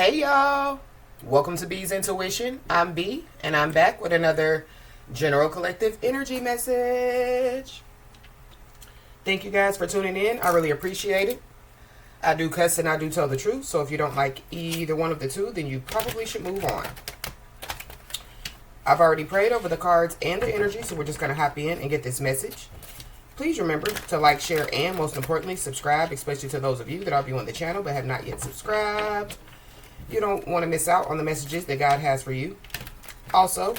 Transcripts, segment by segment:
Hey y'all, welcome to B's Intuition. I'm B and I'm back with another General Collective Energy message. Thank you guys for tuning in. I really appreciate it. I do cuss and I do tell the truth, so if you don't like either one of the two, then you probably should move on. I've already prayed over the cards and the energy, so we're just going to hop in and get this message. Please remember to like, share, and most importantly, subscribe, especially to those of you that are viewing the channel but have not yet subscribed. You don't want to miss out on the messages that God has for you. Also,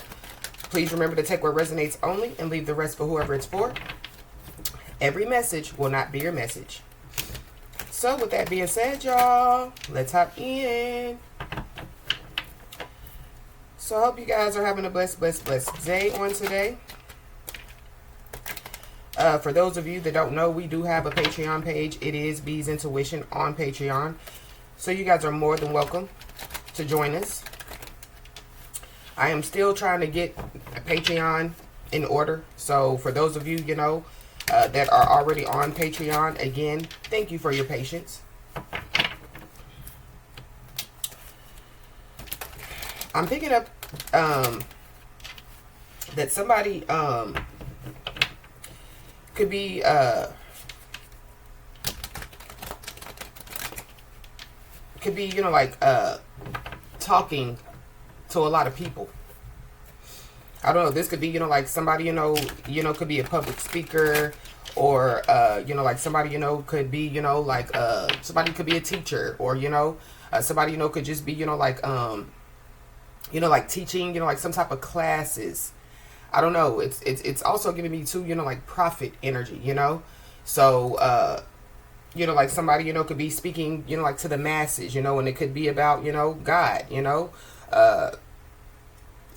please remember to take what resonates only and leave the rest for whoever it's for. Every message will not be your message. So with that being said, y'all, let's hop in. So I hope you guys are having a blessed day on today. For those of you that don't know, we do have a Patreon page. It is B's Intuition on Patreon. So you guys are more than welcome to join us. I am still trying to get a Patreon in order. So for those of you, that are already on Patreon, again, thank you for your patience. I'm picking up that somebody could be talking to a lot of people. I don't know, this could be, like somebody, could be a public speaker, or, like somebody, could be, somebody could be a teacher, or, somebody, could just be, like teaching, like some type of classes. I don't know. It's also giving me too, like prophet energy, So, like somebody, could be speaking, like to the masses, and it could be about, God, I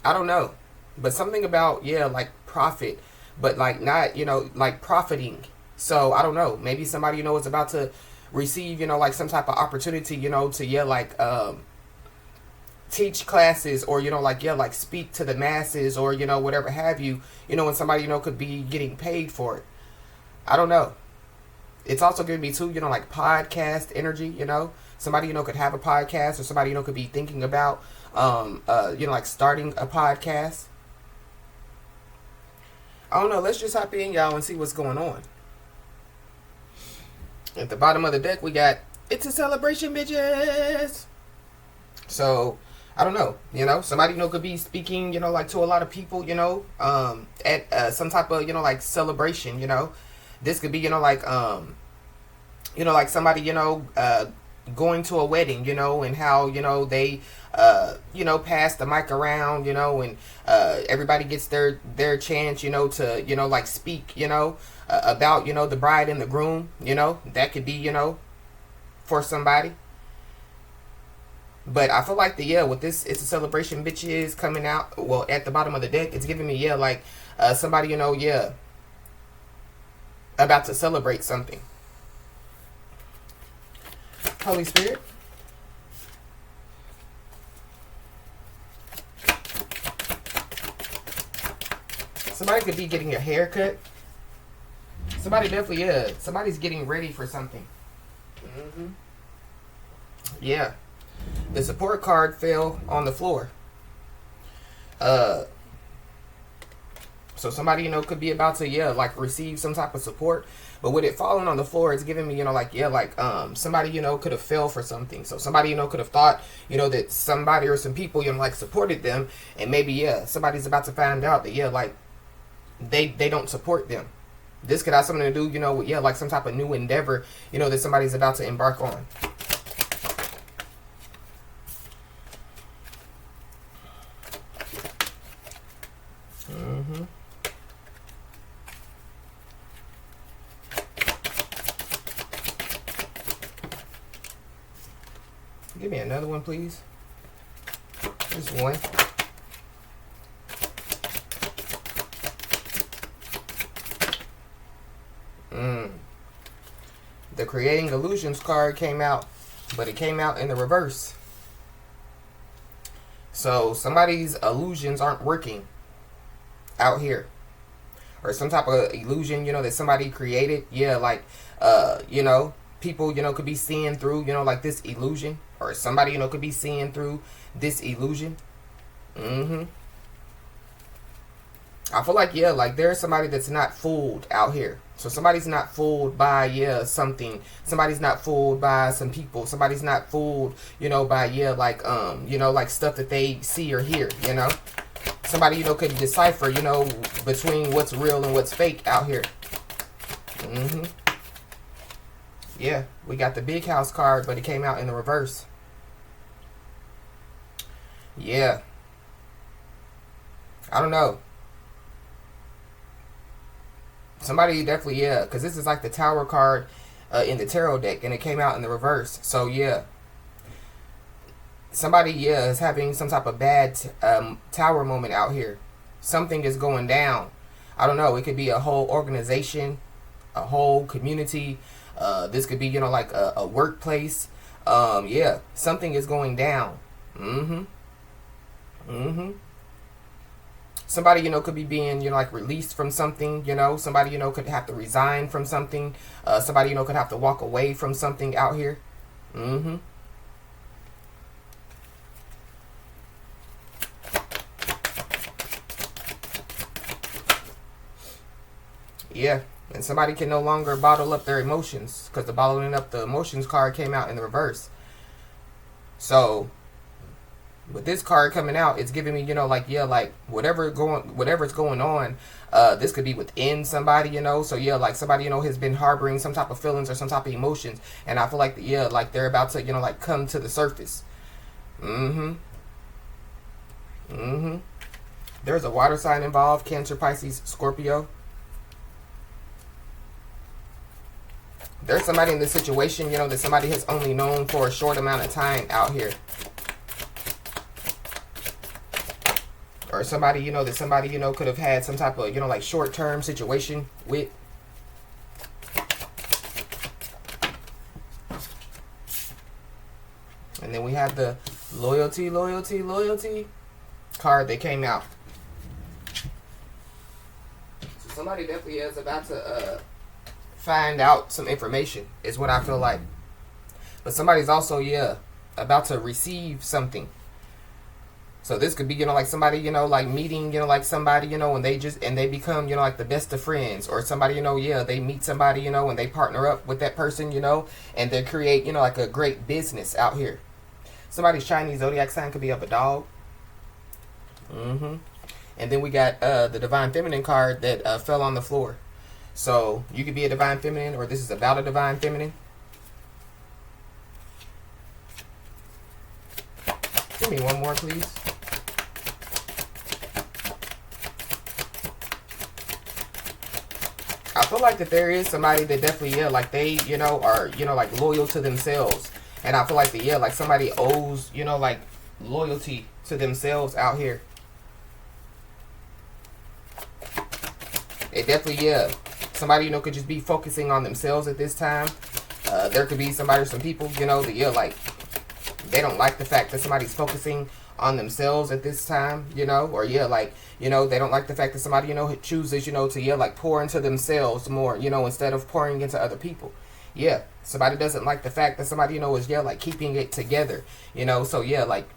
don't know. But something about, like prophet, but like not, like profiting. So I don't know. Maybe somebody, is about to receive, like some type of opportunity, to, teach classes, or, like speak to the masses, or, whatever have you, and somebody, could be getting paid for it. I don't know. It's also giving me too, like podcast energy, somebody, could have a podcast, or somebody, could be thinking about, like starting a podcast. I don't know. Let's just hop in, y'all, and see what's going on. At the bottom of the deck, we got, it's a celebration, bitches. So, I don't know, somebody, could be speaking, like to a lot of people, at some type of, like celebration, This could be, like somebody, going to a wedding, and how, they, pass the mic around, and everybody gets their chance, to, like speak, about, the bride and the groom, that could be, for somebody. But I feel like with this, it's a celebration, bitches, coming out, well, at the bottom of the deck, it's giving me, like, somebody, about to celebrate something. Holy Spirit. Somebody could be getting a haircut. Somebody definitely, somebody's getting ready for something. Yeah. The support card fell on the floor. So somebody, could be about to, like receive some type of support. But with it falling on the floor, it's giving me, somebody, could have fell for something. So somebody, could have thought, that somebody or some people, like supported them. And maybe, somebody's about to find out that, like they don't support them. This could have something to do, with, like some type of new endeavor, that somebody's about to embark on. Give me another one, please. Just one. The Creating Illusions card came out, but it came out in the reverse. So somebody's illusions aren't working out here. Or some type of illusion, that somebody created. Yeah, like, people, could be seeing through, like this illusion. or somebody, could be seeing through this illusion. Mm-hmm. I feel like, yeah, like there's somebody that's not fooled out here. So somebody's not fooled by, yeah, something. Somebody's not fooled by some people. Somebody's not fooled, by, yeah, like stuff that they see or hear. Somebody, could decipher, between what's real and what's fake out here. Mm-hmm. Yeah, we got the big house card, but it came out in the reverse. Yeah. I don't know. Somebody definitely, yeah, because this is like the Tower card in the tarot deck, and it came out in the reverse. So, yeah. Somebody, yeah, is having some type of bad Tower moment out here. Something is going down. I don't know. It could be a whole organization, a whole community. This could be, like a workplace. Yeah, something is going down. Mm-hmm. Mm-hmm. Somebody, could be being, like released from something, Somebody, could have to resign from something. Somebody, could have to walk away from something out here. Mm-hmm. Yeah. And somebody can no longer bottle up their emotions, because the bottling up the emotions card came out in the reverse. So with this card coming out, it's giving me, like, yeah, like whatever's going on, this could be within somebody, So yeah, like somebody, has been harboring some type of feelings or some type of emotions, and I feel like, yeah, like they're about to, like come to the surface. Mm-hmm. Mm-hmm. There's a water sign involved: Cancer, Pisces, Scorpio. There's somebody in this situation, that somebody has only known for a short amount of time out here. Or somebody, that somebody, could have had some type of, like short-term situation with. And then we have the loyalty card that came out. So somebody definitely is about to find out some information, is what I feel like. But somebody's also, yeah, about to receive something. So this could be, like somebody, like meeting, like somebody, and they become, like the best of friends, or somebody, yeah, they meet somebody, and they partner up with that person, and they create, like a great business out here. Somebody's Chinese zodiac sign could be of a dog. Mm-hmm. And then we got the Divine Feminine card that fell on the floor. So you could be a Divine Feminine, or this is about a Divine Feminine. Give me one more, please. I feel like that there is somebody that definitely, yeah, like they, are, like loyal to themselves. And I feel like that, yeah, like somebody owes, like loyalty to themselves out here. It definitely, yeah. Somebody, could just be focusing on themselves at this time. There could be somebody or some people, that, yeah, like they don't like the fact that somebody's focusing on themselves at this time, or yeah, like, they don't like the fact that somebody, chooses, to, yeah, like pour into themselves more, instead of pouring into other people. Yeah, somebody doesn't like the fact that somebody, is, yeah, like keeping it together, so yeah, like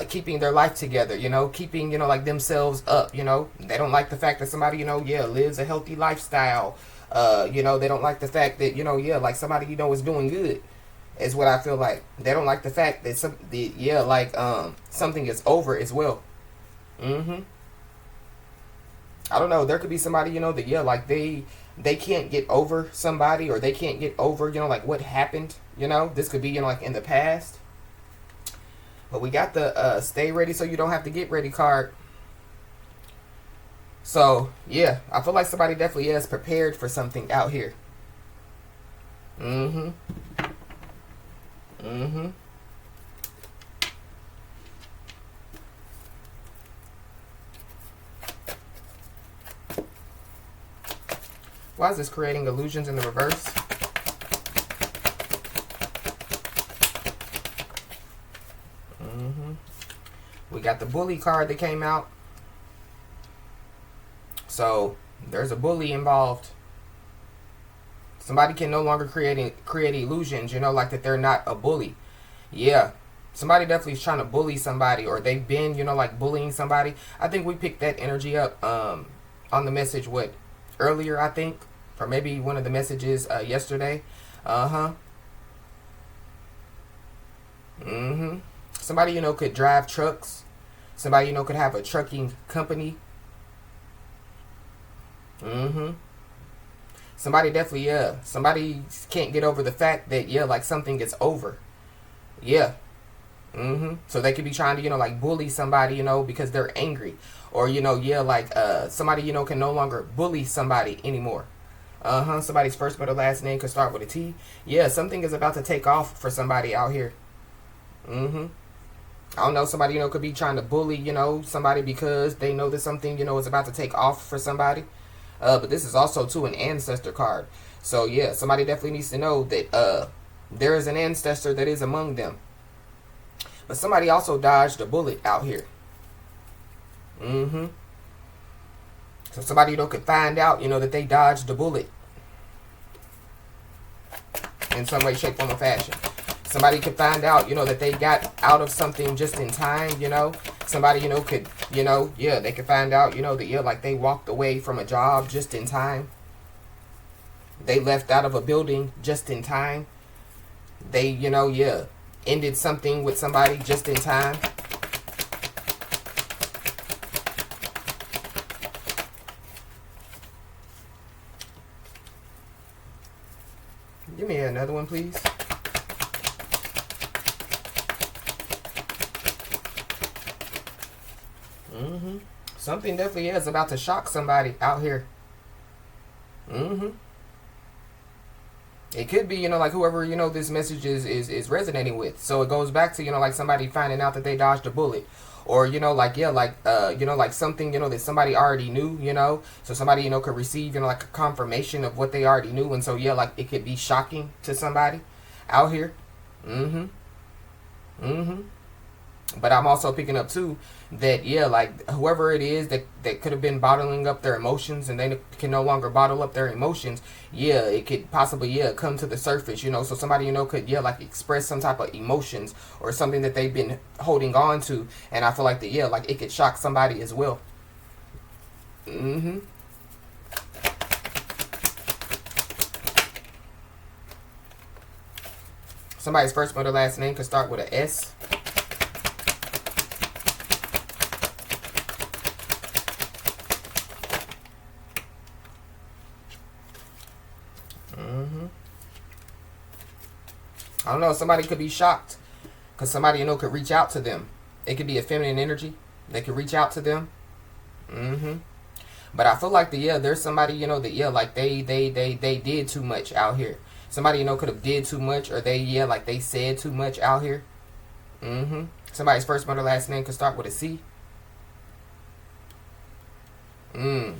keeping their life together, keeping, like themselves up, they don't like the fact that somebody, yeah, lives a healthy lifestyle, they don't like the fact that, yeah, like somebody, is doing good. Is what I feel like. They don't like the fact that something is over as well. Mm-hmm. I don't know. There could be somebody, that, yeah, like they can't get over somebody, or they can't get over, like what happened. This could be, like in the past. But we got the stay ready so you don't have to get ready card. So yeah, I feel like somebody definitely is prepared for something out here. Mm-hmm. Mm-hmm. Why is this creating illusions in the reverse? Mm-hmm. We got the bully card that came out. So there's a bully involved. Somebody can no longer create illusions, like that they're not a bully. Yeah. Somebody definitely is trying to bully somebody, or they've been, like bullying somebody. I think we picked that energy up on the message what earlier, I think, or maybe one of the messages yesterday. Uh-huh. Mm-hmm. Somebody, could drive trucks. Somebody, could have a trucking company. Mm-hmm. Somebody definitely, yeah. Somebody can't get over the fact that, yeah, like something is over. Yeah. Mm-hmm. So they could be trying to, like bully somebody, because they're angry. Or, yeah, like somebody, can no longer bully somebody anymore. Uh-huh. Somebody's first but last name could start with a T. Yeah, something is about to take off for somebody out here. Mm-hmm. I don't know, somebody, could be trying to bully, somebody because they know that something, is about to take off for somebody. But this is also, too, an ancestor card. So, yeah, somebody definitely needs to know that there is an ancestor that is among them. But somebody also dodged a bullet out here. Mm-hmm. So somebody, could find out, that they dodged a bullet in some way, shape, form, or fashion. Somebody could find out, that they got out of something just in time, Somebody, could, yeah, they could find out, that, yeah, like they walked away from a job just in time. They left out of a building just in time. They, yeah, ended something with somebody just in time. Give me another one, please. Mm-hmm. Something definitely is about to shock somebody out here. Mm-hmm. It could be, like whoever, this message is resonating with. So it goes back to, like somebody finding out that they dodged a bullet. Or, like, yeah, like, like something, that somebody already knew, So somebody, could receive, like a confirmation of what they already knew. And so, yeah, like it could be shocking to somebody out here. Mm-hmm. Mm-hmm. But I'm also picking up too that, yeah, like whoever it is that could have been bottling up their emotions and they can no longer bottle up their emotions, yeah, it could possibly, yeah, come to the surface, So somebody, could, yeah, like express some type of emotions or something that they've been holding on to. And I feel like that, yeah, like it could shock somebody as well. Mm-hmm. Somebody's first or last name could start with a S. I don't know. Somebody could be shocked because somebody, could reach out to them. It could be a feminine energy. They could reach out to them. Mm-hmm. But I feel like there's somebody, that, yeah, like they did too much out here. Somebody, could have did too much, or they, yeah, like they said too much out here. Mm-hmm. Somebody's first or last name could start with a C. Mm.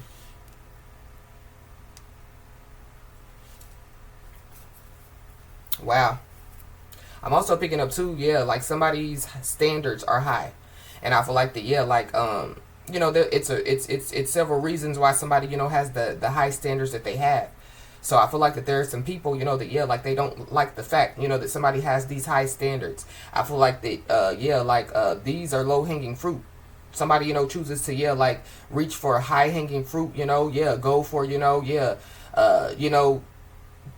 Wow. I'm also picking up too, yeah, like somebody's standards are high, and I feel like yeah, like it's several reasons why somebody has the high standards that they have. So I feel like that there are some people that, yeah, like they don't like the fact that somebody has these high standards. I feel like that yeah, like these are low hanging fruit. Somebody chooses to, yeah, like reach for high hanging fruit. Yeah, go for yeah,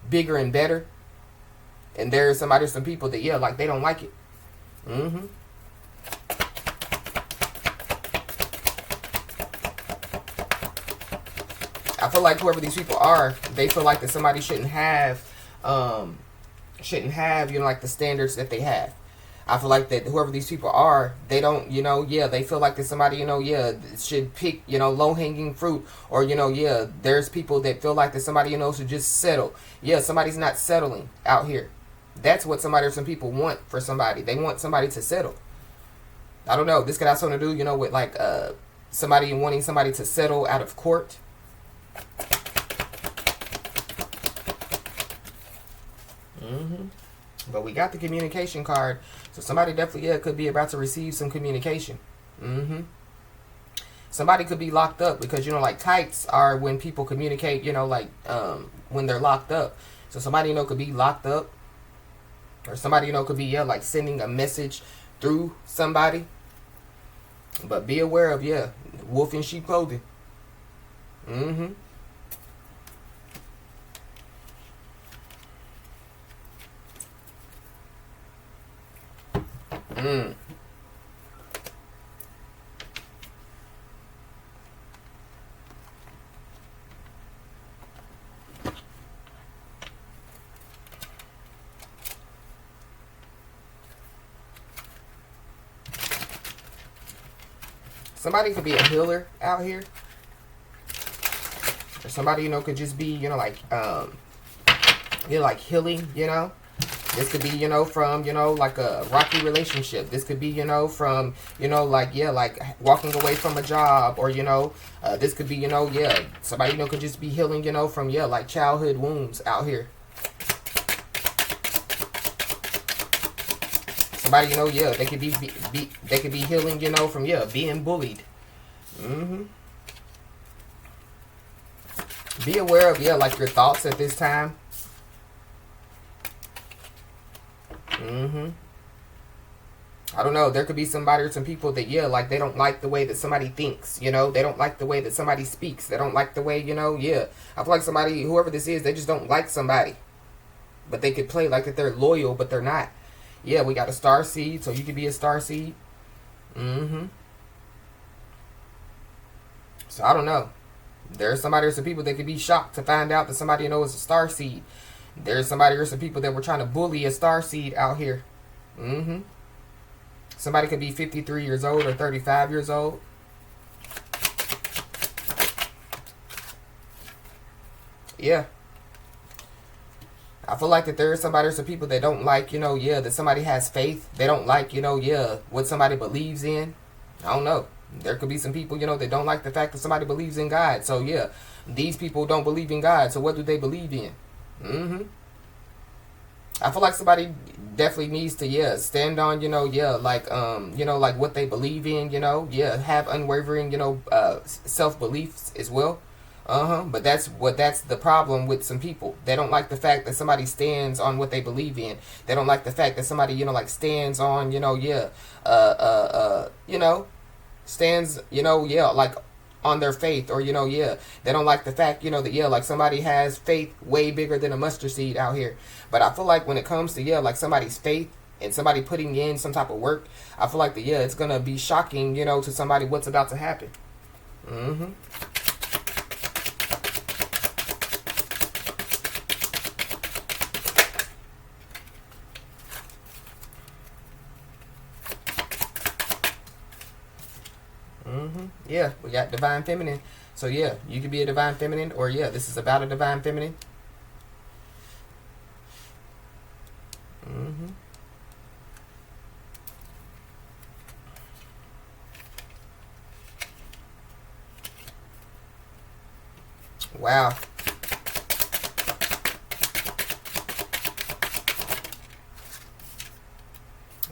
bigger and better. And there's some people that, yeah, like they don't like it. Mm-hmm. I feel like whoever these people are, they feel like that somebody shouldn't have, like the standards that they have. I feel like that whoever these people are, they don't, yeah, they feel like that somebody, yeah, should pick, low hanging fruit, or, yeah, there's people that feel like that somebody, should just settle. Yeah, somebody's not settling out here. That's what somebody or some people want for somebody. They want somebody to settle. I don't know. This could have something to do, with like somebody wanting somebody to settle out of court. Mm-hmm. But we got the communication card. So somebody definitely, yeah, could be about to receive some communication. Mm-hmm. Somebody could be locked up because, like kites are when people communicate, like when they're locked up. So somebody, could be locked up. Or somebody, could be, like sending a message through somebody. But be aware of, wolf in sheep clothing. Mm-hmm. Mm. Somebody could be a healer out here. Or somebody, could just be, like healing, This could be, from, like a rocky relationship. This could be, from, like walking away from a job. Or, this could be, somebody, could just be healing, from, like childhood wounds out here. Somebody, they could be they could be healing, from, being bullied. Mm-hmm. Be aware of, like your thoughts at this time. Mm-hmm. I don't know. There could be somebody or some people that, like they don't like the way that somebody thinks, They don't like the way that somebody speaks. They don't like the way, I feel like somebody, whoever this is, they just don't like somebody. But they could play like that they're loyal, but they're not. Yeah, we got a star seed, so you could be a star seed. Mm-hmm. So I don't know. There's somebody or some people that could be shocked to find out that somebody is a star seed. There's somebody or some people that were trying to bully a star seed out here. Mm-hmm. Somebody could be 53 years old or 35 years old. Yeah. I feel like that there is somebody or some people that don't like, that somebody has faith. They don't like, what somebody believes in. I don't know. There could be some people, that don't like the fact that somebody believes in God. So, these people don't believe in God. So, what do they believe in? Mm-hmm. I feel like somebody definitely needs to, stand on, like what they believe in, have unwavering, self-beliefs as well. But that's the problem with some people. They don't like the fact that somebody stands on what they believe in. They don't like the fact that somebody, like stands on, stands, like on their faith, or, they don't like the fact, that, like somebody has faith way bigger than a mustard seed out here. But I feel like when it comes to, like somebody's faith and somebody putting in some type of work, I feel like that, it's going to be shocking, to somebody what's about to happen. Mm-hmm. Yeah, we got divine feminine. So you could be a divine feminine, or this is about a divine feminine. Mm-hmm. Wow.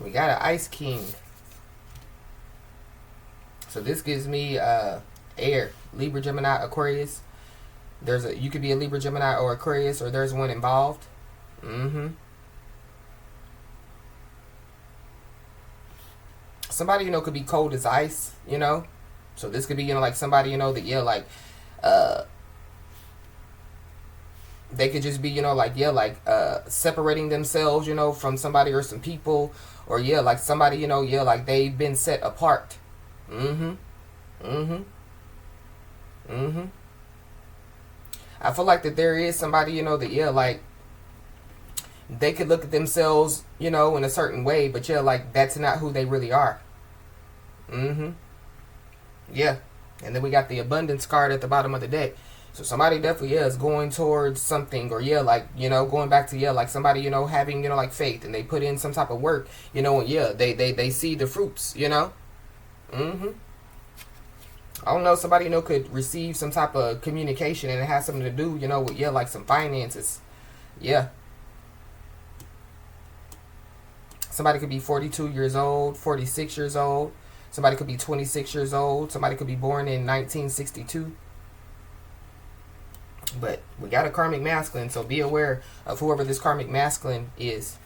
We got an Ice King. So this gives me air, Libra, Gemini, Aquarius. You could be a Libra, Gemini, or Aquarius, or there's one involved. Mm-hmm. Somebody, could be cold as ice, So this could be, like somebody, that, like, they could just be, separating themselves, from somebody or some people, or like somebody, like they've been set apart. Mm-hmm. Mm-hmm. Mm-hmm. I feel like that there is somebody, that, like, they could look at themselves, in a certain way, but like, that's not who they really are. Mm-hmm. Yeah. And then we got the abundance card at the bottom of the deck. So somebody definitely is going towards something, or like, going back to, like somebody, having, like faith, and they put in some type of work, and they see the fruits, Mm-hmm. I don't know, somebody, could receive some type of communication, and it has something to do, with, like some finances. Yeah. Somebody could be 42 years old, 46 years old. Somebody could be 26 years old. Somebody could be born in 1962. But we got a karmic masculine, so be aware of whoever this karmic masculine is.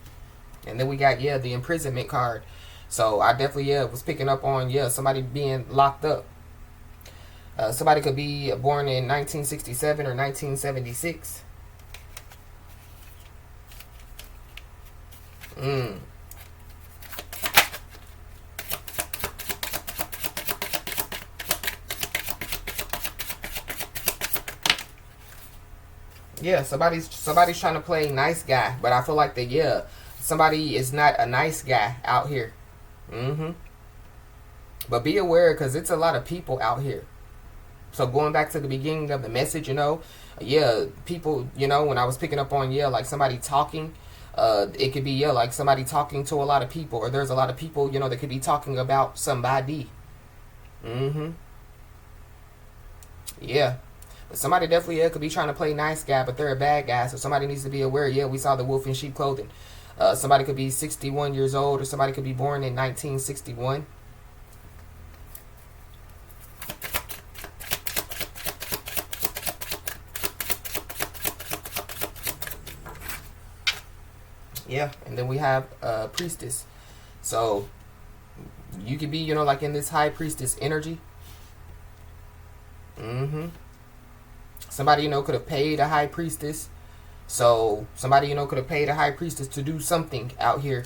And then we got, yeah, the imprisonment card. So I definitely, yeah, was picking up on, yeah, somebody being locked up. Somebody could be born in 1967 or 1976. Yeah, somebody's trying to play nice guy, but I feel like that, yeah, somebody is not a nice guy out here. But be aware, because it's a lot of people out here. So going back to the beginning of the message, yeah, people, when I was picking up on, yeah, like somebody talking, it could be, yeah, like somebody talking to a lot of people, or there's a lot of people, that could be talking about somebody. Yeah. But somebody definitely, yeah, could be trying to play nice guy, but they're a bad guy, so somebody needs to be aware. Yeah, we saw the wolf in sheep clothing. Somebody could be 61 years old, or somebody could be born in 1961. Yeah, and then we have priestess. So you could be, like in this high priestess energy. Somebody, could have paid a high priestess. So somebody, could have paid a high priestess to do something out here.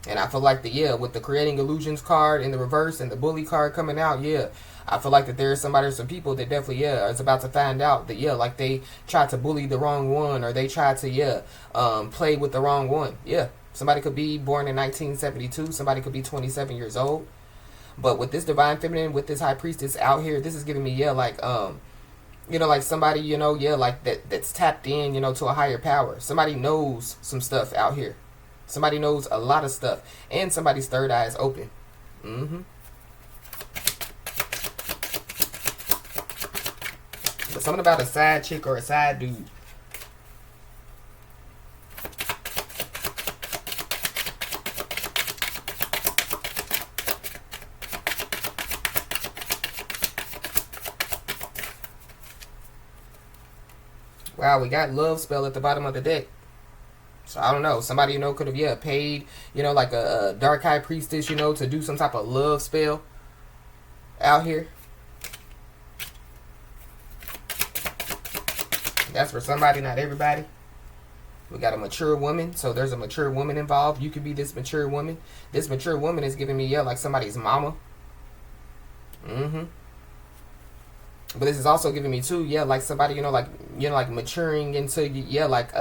And I feel like with the creating illusions card in the reverse and the bully card coming out, yeah, I feel like that there's somebody or some people that definitely, yeah, is about to find out that, yeah, like they tried to bully the wrong one, or they tried to, yeah, play with the wrong one. Yeah, somebody could be born in 1972. Somebody could be 27 years old. But with this divine feminine, with this high priestess out here, this is giving me, yeah, like, like somebody, yeah, like that's tapped in, to a higher power. Somebody knows some stuff out here. Somebody knows a lot of stuff. And somebody's third eye is open. But something about a side chick or a side dude. Wow, we got love spell at the bottom of the deck. So I don't know. Somebody, could have, yeah, paid, like a dark high priestess, to do some type of love spell out here. That's for somebody, not everybody. We got a mature woman. So there's a mature woman involved. You could be this mature woman. This mature woman is giving me, yeah, like somebody's mama. But this is also giving me too, yeah, like somebody, like maturing into, yeah, like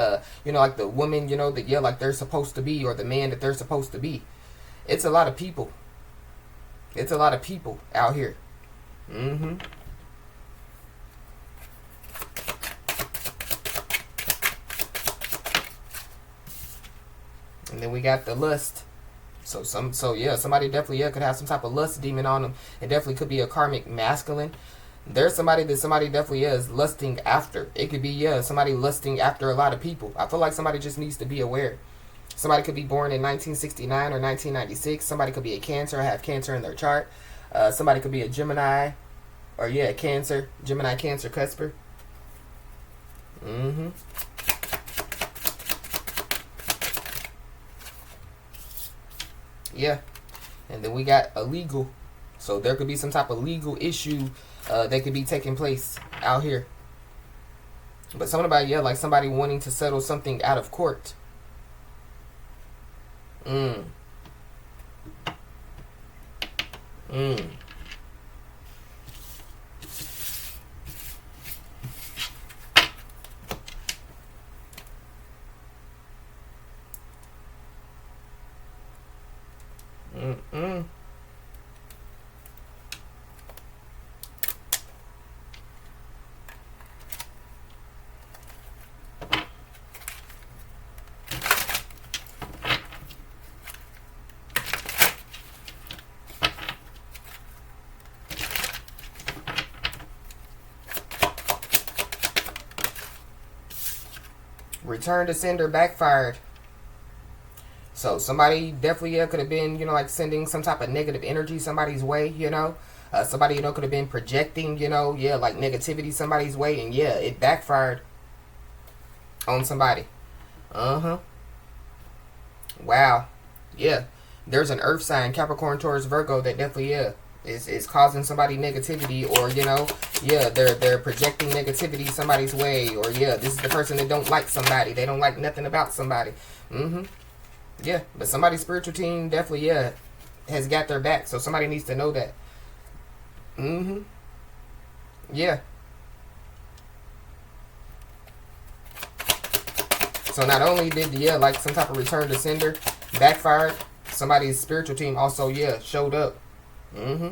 like the woman, that, yeah, like they're supposed to be, or the man that they're supposed to be. It's a lot of people. It's a lot of people out here. And then we got the lust. So yeah, somebody definitely, yeah, could have some type of lust demon on them. It definitely could be a karmic masculine. There's somebody that somebody definitely is lusting after. It could be, yeah, somebody lusting after a lot of people. I feel like somebody just needs to be aware. Somebody could be born in 1969 or 1996. Somebody could be a Cancer, have Cancer in their chart. Somebody could be a Gemini, or yeah, Cancer, Gemini, Cancer, Cusper. Yeah, and then we got illegal. So there could be some type of legal issue that could be taking place out here. But something about, yeah, like somebody wanting to settle something out of court. Mm. Mm. Mm-mm. Return to sender backfired. So somebody definitely, yeah, could have been, like sending some type of negative energy somebody's way, somebody, could have been projecting, yeah, like negativity somebody's way, and yeah, it backfired on somebody. Wow. Yeah. There's an earth sign, Capricorn, Taurus, Virgo, that definitely, yeah, is causing somebody negativity, or yeah, they're projecting negativity somebody's way, or yeah, this is the person that don't like somebody. They don't like nothing about somebody. Mm-hmm. Yeah. But somebody's spiritual team definitely, yeah, has got their back. So somebody needs to know that. Mm-hmm. Yeah. So not only did yeah, like some type of return to sender backfired, somebody's spiritual team also, yeah, showed up. Mm-hmm.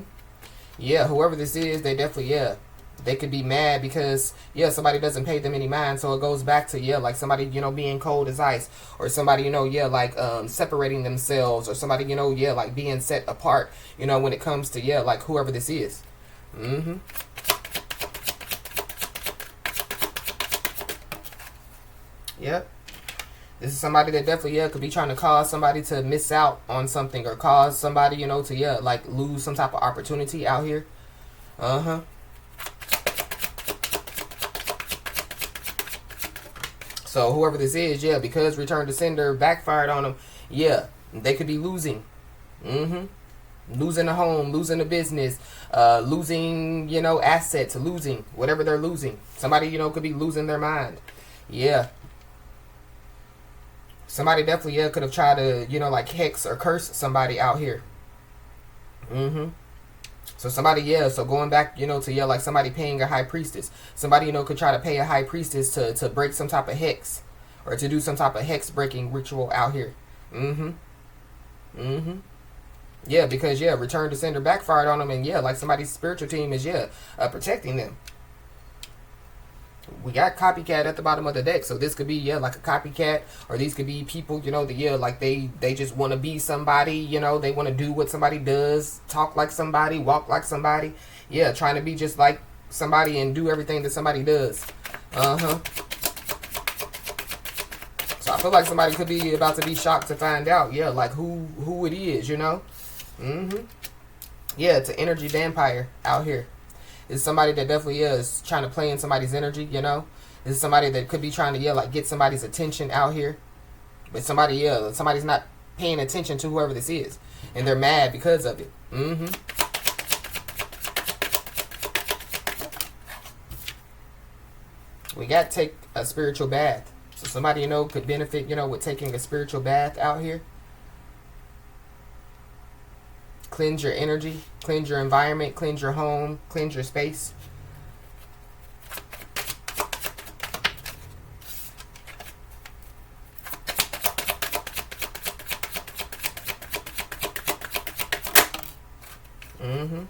Yeah, whoever this is, they definitely, yeah, they could be mad because yeah, somebody doesn't pay them any mind. So it goes back to yeah, like somebody being cold as ice, or somebody yeah, like separating themselves, or somebody yeah, like being set apart. When it comes to yeah, like whoever this is. Mm-hmm. Yep. This is somebody that definitely yeah, could be trying to cause somebody to miss out on something, or cause somebody to yeah, like lose some type of opportunity out here. Uh-huh. So whoever this is, yeah, because return to sender backfired on them, yeah, they could be losing. Mm-hmm. Losing a home, losing a business, losing, assets, losing whatever they're losing. Somebody, could be losing their mind. Yeah. Somebody definitely, yeah, could have tried to, like hex or curse somebody out here. Mm-hmm. So somebody, yeah, so going back, to, yeah, like somebody paying a high priestess. Somebody, could try to pay a high priestess to break some type of hex, or to do some type of hex breaking ritual out here. Mm-hmm. Mm-hmm. Yeah, because, yeah, return to sender backfired on them, and, yeah, like somebody's spiritual team is, yeah, protecting them. We got copycat at the bottom of the deck, so this could be yeah, like a copycat, or these could be people that yeah, like they just want to be somebody, they want to do what somebody does, talk like somebody, walk like somebody, yeah, trying to be just like somebody and do everything that somebody does. Uh-huh. So I feel like somebody could be about to be shocked to find out, yeah, like who it is. Mm-hmm. Yeah, it's an energy vampire out here. Is somebody that definitely is trying to play in somebody's energy, Is somebody that could be trying to, yeah, like get somebody's attention out here. But somebody's not paying attention to whoever this is. And they're mad because of it. Mm-hmm. We got to take a spiritual bath. So somebody, could benefit, with taking a spiritual bath out here. Cleanse your energy, cleanse your environment, cleanse your home, cleanse your space. Mm-hmm.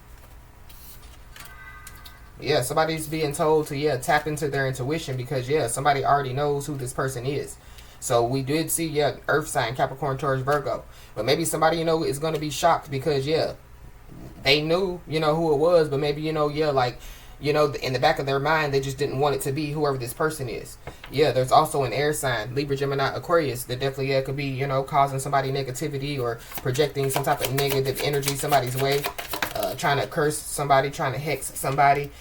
Yeah, somebody's being told to, yeah, tap into their intuition, because, yeah, somebody already knows who this person is. So we did see, yeah, earth sign, Capricorn, Taurus, Virgo. But maybe somebody, is going to be shocked because, yeah, they knew, who it was, but maybe, yeah, like, in the back of their mind, they just didn't want it to be whoever this person is. Yeah, there's also an air sign, Libra, Gemini, Aquarius, that definitely, yeah, could be, causing somebody negativity, or projecting some type of negative energy somebody's way, trying to curse somebody, trying to hex somebody,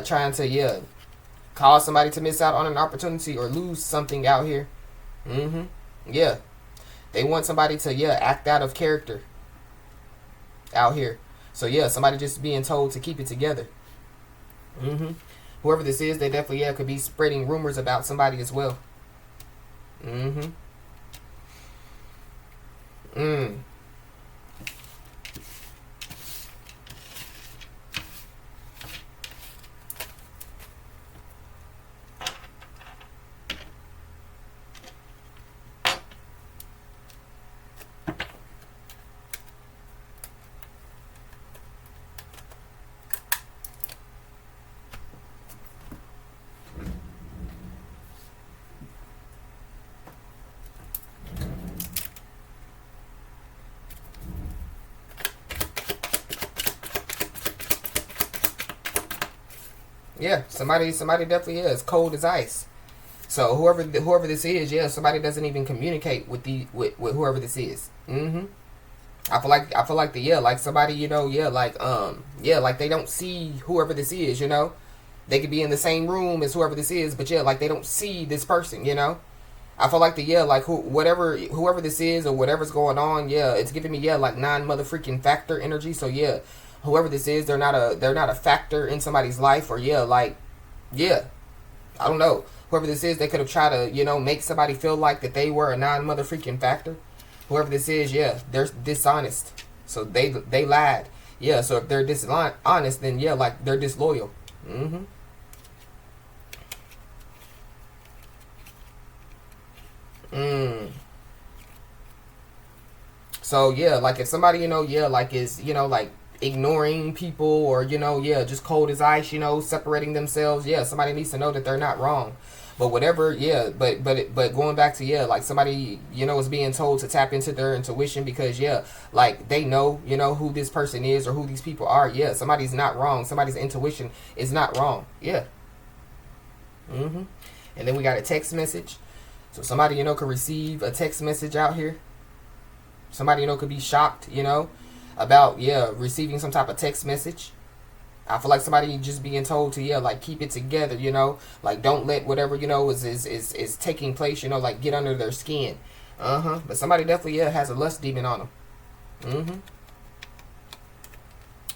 trying to, yeah, cause somebody to miss out on an opportunity or lose something out here. Mm-hmm. Yeah. They want somebody to, yeah, act out of character out here. So, yeah, somebody just being told to keep it together. Mm-hmm. Whoever this is, they definitely, yeah, could be spreading rumors about somebody as well. Mm-hmm. Mm. Yeah, somebody definitely is cold as ice. So whoever this is, yeah, somebody doesn't even communicate with whoever this is. Mm-hmm. I feel like the yeah, like somebody, yeah, like yeah, like they don't see whoever this is. They could be in the same room as whoever this is, but yeah, like they don't see this person. I feel like the yeah, like whoever this is or whatever's going on, yeah, it's giving me yeah like non-mother-freaking factor energy. So yeah, whoever this is, they're not a factor in somebody's life, or yeah, like yeah, I don't know. Whoever this is, they could have tried to make somebody feel like that they were a non-mother-freaking factor. Whoever this is, yeah, they're dishonest. So they lied. Yeah, so if they're dishonest, then yeah, like they're disloyal. Mm-hmm. Mm. So yeah, like if somebody yeah, like is like ignoring people, or yeah, just cold as ice, separating themselves. Yeah, somebody needs to know that they're not wrong. But whatever, yeah, but going back to yeah, like somebody is being told to tap into their intuition, because yeah, like they know who this person is or who these people are. Yeah, somebody's not wrong. Somebody's intuition is not wrong. Yeah. Mm-hmm. And then we got a text message. So somebody could receive a text message out here. Somebody could be shocked, about yeah receiving some type of text message. I feel like somebody just being told to yeah like keep it together, like don't let whatever is taking place, like get under their skin. Uh-huh. But somebody definitely yeah has a lust demon on them. Mm-hmm.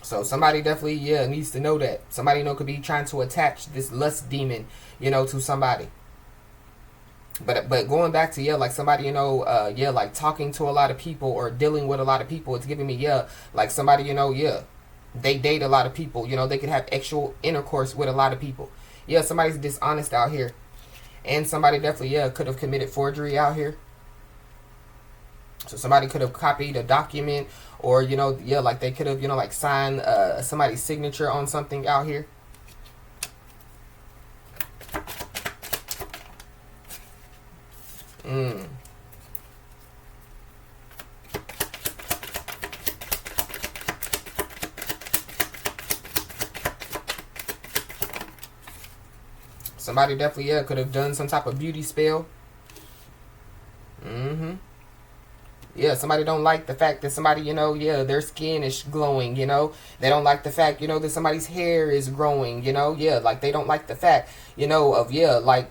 So somebody definitely yeah needs to know that. Somebody could be trying to attach this lust demon, to somebody. But going back to yeah, like somebody yeah, like talking to a lot of people or dealing with a lot of people, it's giving me yeah, like somebody yeah, they date a lot of people. They could have actual intercourse with a lot of people. Yeah, somebody's dishonest out here, and somebody definitely yeah could have committed forgery out here. So somebody could have copied a document, or yeah, like they could have like signed somebody's signature on something out here. Mm. Somebody definitely yeah could have done some type of beauty spell. Mm-hmm. Yeah, somebody don't like the fact that somebody, yeah, their skin is glowing, They don't like the fact, that somebody's hair is growing, Yeah, like they don't like the fact, of, yeah, like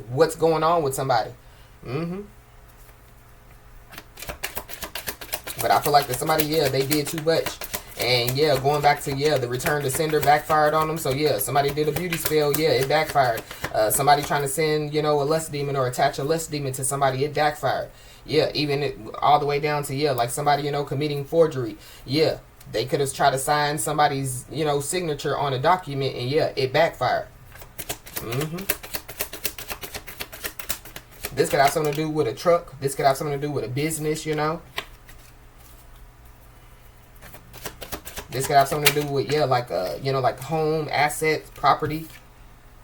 what's going on with somebody. Mm-hmm. But I feel like that somebody, yeah, they did too much. And yeah, going back to yeah, the return to sender backfired on them. So yeah, somebody did a beauty spell. Yeah, it backfired. Somebody trying to send a lust demon or attach a lust demon to somebody, it backfired. Yeah, even all the way down to yeah, like somebody committing forgery. Yeah, they could have tried to sign somebody's signature on a document, and yeah, it backfired. Mm-hmm. This could have something to do with a truck. This could have something to do with a business. This could have something to do with yeah, like like home, assets, property.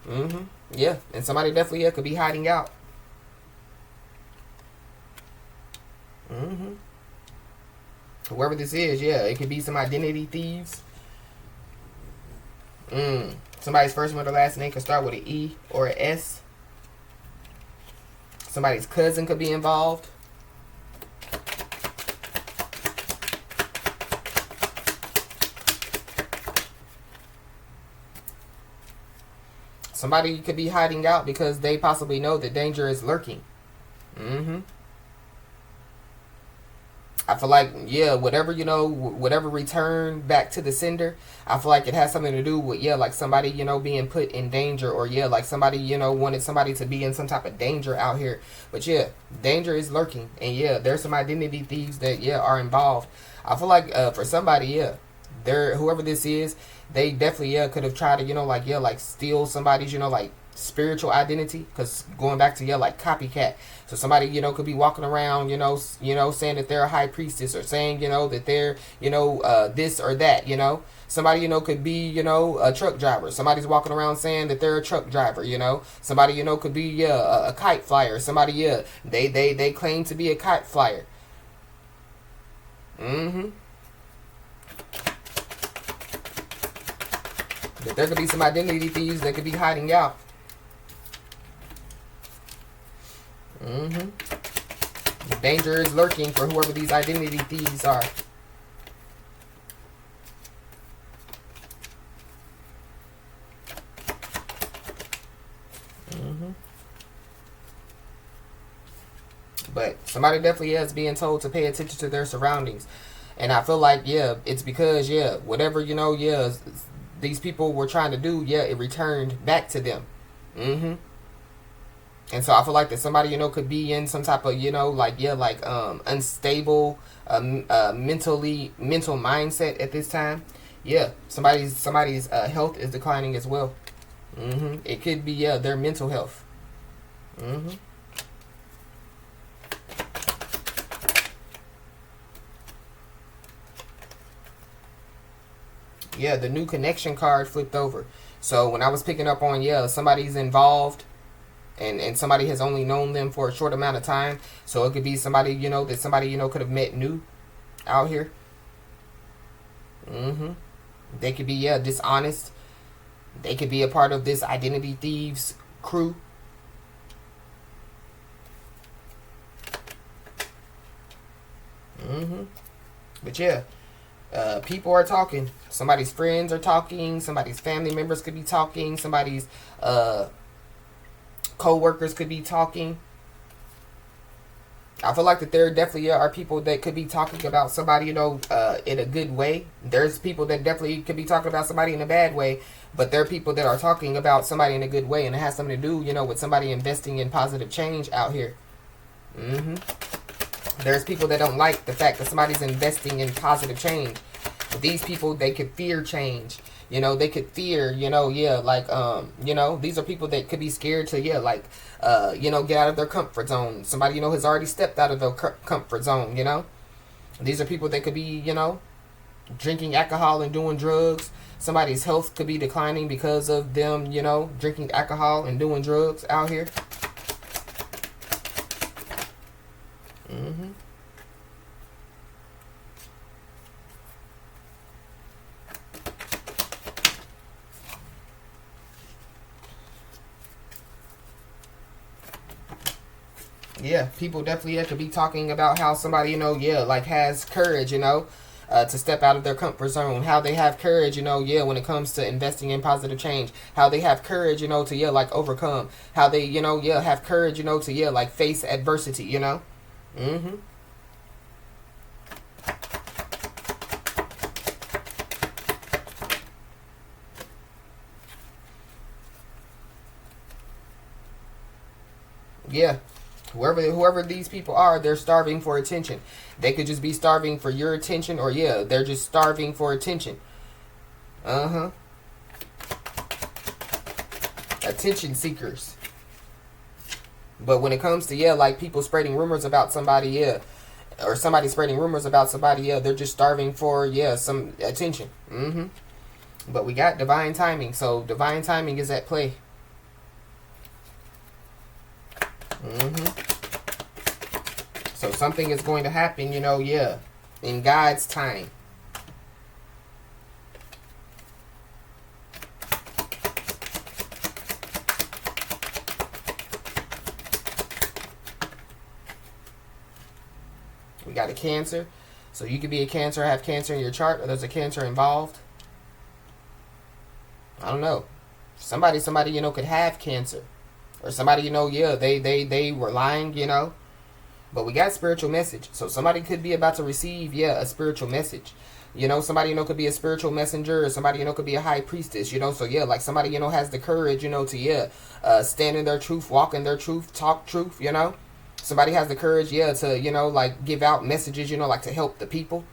Mm-hmm. Yeah, and somebody definitely yeah could be hiding out. Mm-hmm. Whoever this is, yeah, it could be some identity thieves. Somebody's first name or last name could start with an E or an S. Somebody's cousin could be involved. Somebody could be hiding out because they possibly know that danger is lurking. Mm-hmm. I feel like, yeah, whatever, whatever return back to the sender, I feel like it has something to do with, yeah, like somebody, being put in danger, or, yeah, like somebody, wanted somebody to be in some type of danger out here. But, yeah, danger is lurking. And, yeah, there's some identity thieves that, yeah, are involved. I feel like for somebody, yeah, whoever this is, they definitely, yeah, could have tried to, like, yeah, like steal somebody's, like, spiritual identity, because going back to yeah like copycat, so somebody could be walking around saying that they're a high priestess, or saying that they're this or that, somebody could be a truck driver. Somebody's walking around saying that they're a truck driver. Somebody could be yeah a kite flyer. Somebody yeah they claim to be a kite flyer. Mm-hmm. But there could be some identity thieves that could be hiding out. Mm-hmm. Danger is lurking for whoever these identity thieves are. Mm-hmm. But somebody definitely is being told to pay attention to their surroundings. And I feel like, yeah, it's because, yeah, whatever, yeah, these people were trying to do, yeah, it returned back to them. Mm-hmm. And so I feel like that somebody, could be in some type of, like, yeah, like, unstable, mental mindset at this time. Yeah, somebody's health is declining as well. Mm-hmm. It could be, yeah, their mental health. Mm-hmm. Yeah, the new connection card flipped over. So when I was picking up on, yeah, somebody's involved, and somebody has only known them for a short amount of time. So it could be somebody, that somebody, could have met new out here. Mm-hmm. They could be, yeah, dishonest. They could be a part of this identity thieves crew. Mm-hmm. But yeah, people are talking. Somebody's friends are talking. Somebody's family members could be talking. Somebody's co-workers could be talking. I feel like that there definitely are people that could be talking about somebody, in a good way. There's people that definitely could be talking about somebody in a bad way, but there are people that are talking about somebody in a good way, and it has something to do, with somebody investing in positive change out here. Mm-hmm. There's people that don't like the fact that somebody's investing in positive change. These people, they could fear change. They could fear, yeah, like, these are people that could be scared to, yeah, like, get out of their comfort zone. Somebody, has already stepped out of their comfort zone, These are people that could be, drinking alcohol and doing drugs. Somebody's health could be declining because of them, drinking alcohol and doing drugs out here. Mm-hmm. Yeah, people definitely could be talking about how somebody, yeah, like has courage, to step out of their comfort zone. How they have courage, yeah, when it comes to investing in positive change. How they have courage, to, yeah, like overcome. How they, yeah, have courage, to, yeah, like face adversity, Mm-hmm. Yeah. Whoever these people are, they're starving for attention. They could just be starving for your attention, or yeah, they're just starving for attention. Uh-huh. Attention seekers. But when it comes to, yeah, like people spreading rumors about somebody, yeah, or somebody spreading rumors about somebody, yeah, they're just starving for, yeah, some attention. Mm-hmm. But we got divine timing, so divine timing is at play. Mm-hmm. So something is going to happen, yeah, in God's time. We got a Cancer. So you could be a Cancer, have Cancer in your chart, or there's a Cancer involved. I don't know. Somebody, could have Cancer. Or somebody, yeah, they were lying, But we got spiritual message. So somebody could be about to receive, yeah, a spiritual message. Somebody, could be a spiritual messenger, or somebody, could be a high priestess, So, yeah, like somebody, has the courage, to, yeah, stand in their truth, walk in their truth, talk truth, Somebody has the courage, yeah, to, like give out messages, like to help the people.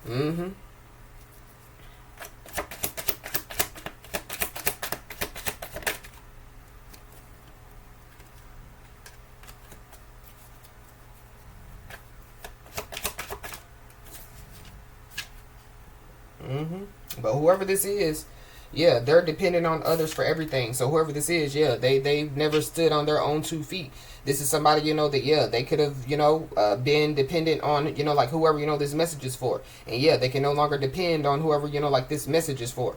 Mm-hmm. Mm-hmm. But whoever this is, yeah, they're dependent on others for everything. So whoever this is, yeah, they've never stood on their own 2 feet. This is somebody, that, yeah, they could have, been dependent on, like whoever, this message is for. And yeah, they can no longer depend on whoever, like this message is for.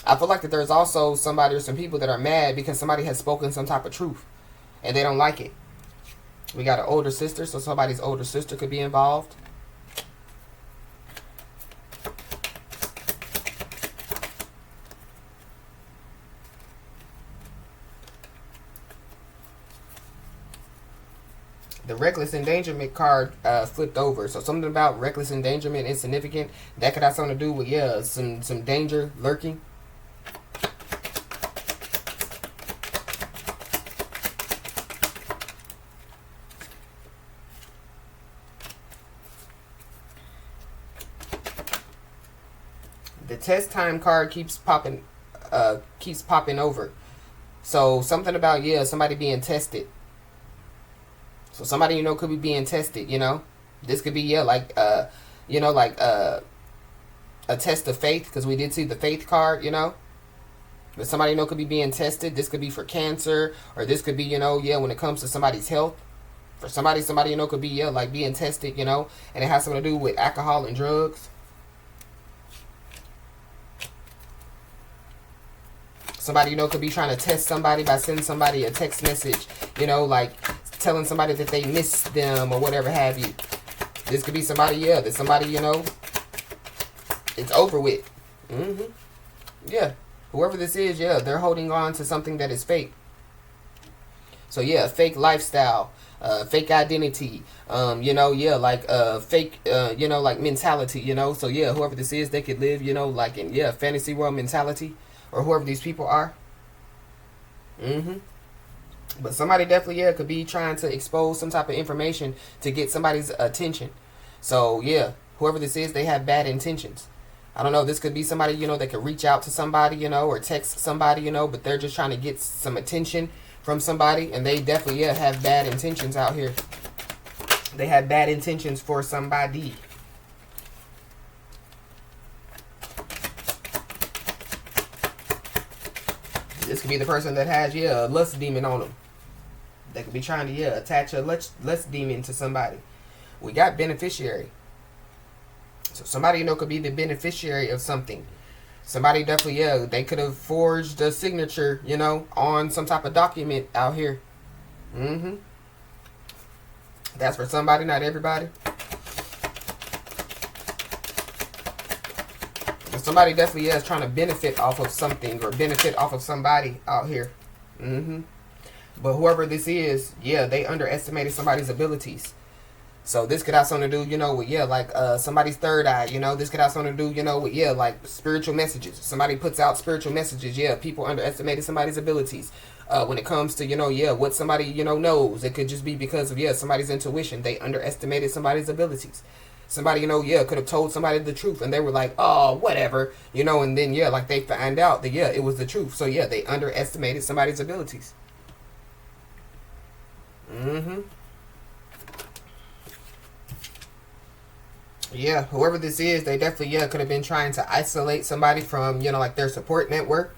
I feel like that there's also somebody or some people that are mad because somebody has spoken some type of truth and they don't like it. We got an older sister, so somebody's older sister could be involved. The reckless endangerment card flipped over. So something about reckless endangerment, insignificant. That could have something to do with, yeah, some danger lurking. The test time card keeps popping over. So something about, yeah, somebody being tested. So somebody, you know, could be being tested, you know. This could be, yeah, like you know, like a test of faith, because we did see the faith card, you know. But somebody, you know, could be being tested. This could be for cancer, or this could be, you know, yeah, when it comes to somebody's health. For somebody, you know, could be, yeah, like being tested, you know, and it has something to do with alcohol and drugs. Somebody, you know, could be trying to test somebody by sending somebody a text message, you know, like telling somebody that they miss them or whatever have you. This could be somebody, yeah, that somebody, you know, it's over with. Yeah. Whoever this is, yeah, they're holding on to something that is fake. So, yeah, fake lifestyle, fake identity, you know, yeah, like fake, you know, like mentality, you know. So, yeah, whoever this is, they could live, you know, like in, yeah, fantasy world mentality. Or whoever these people are. But somebody definitely, yeah, could be trying to expose some type of information to get somebody's attention. So, yeah, whoever this is, they have bad intentions. I don't know, this could be somebody, you know, that could reach out to somebody, you know, or text somebody, you know, but they're just trying to get some attention from somebody. And they definitely, yeah, have bad intentions out here. They have bad intentions for somebody. This could be the person that has, yeah, a lust demon on them. They could be trying to, yeah, attach a lust demon to somebody. We got beneficiary. So somebody, you know, could be the beneficiary of something. Somebody definitely, yeah, they could have forged a signature, you know, on some type of document out here. That's for somebody, not everybody. Somebody definitely, yeah, is trying to benefit off of something or benefit off of somebody out here. But whoever this is, yeah, they underestimated somebody's abilities. So this could have something to do, you know, with, yeah, like somebody's third eye, you know. This could have something to do, you know, with, yeah, like spiritual messages. Somebody puts out spiritual messages. Yeah, people underestimated somebody's abilities. When it comes to, you know, yeah, what somebody, you know, knows. It could just be because of, yeah, somebody's intuition. They underestimated somebody's abilities. Somebody, you know, yeah, could have told somebody the truth and they were like, oh, whatever, you know, and then, yeah, like they find out that, yeah, it was the truth. So, yeah, they underestimated somebody's abilities. Yeah, whoever this is, they definitely, yeah, could have been trying to isolate somebody from, you know, like their support network.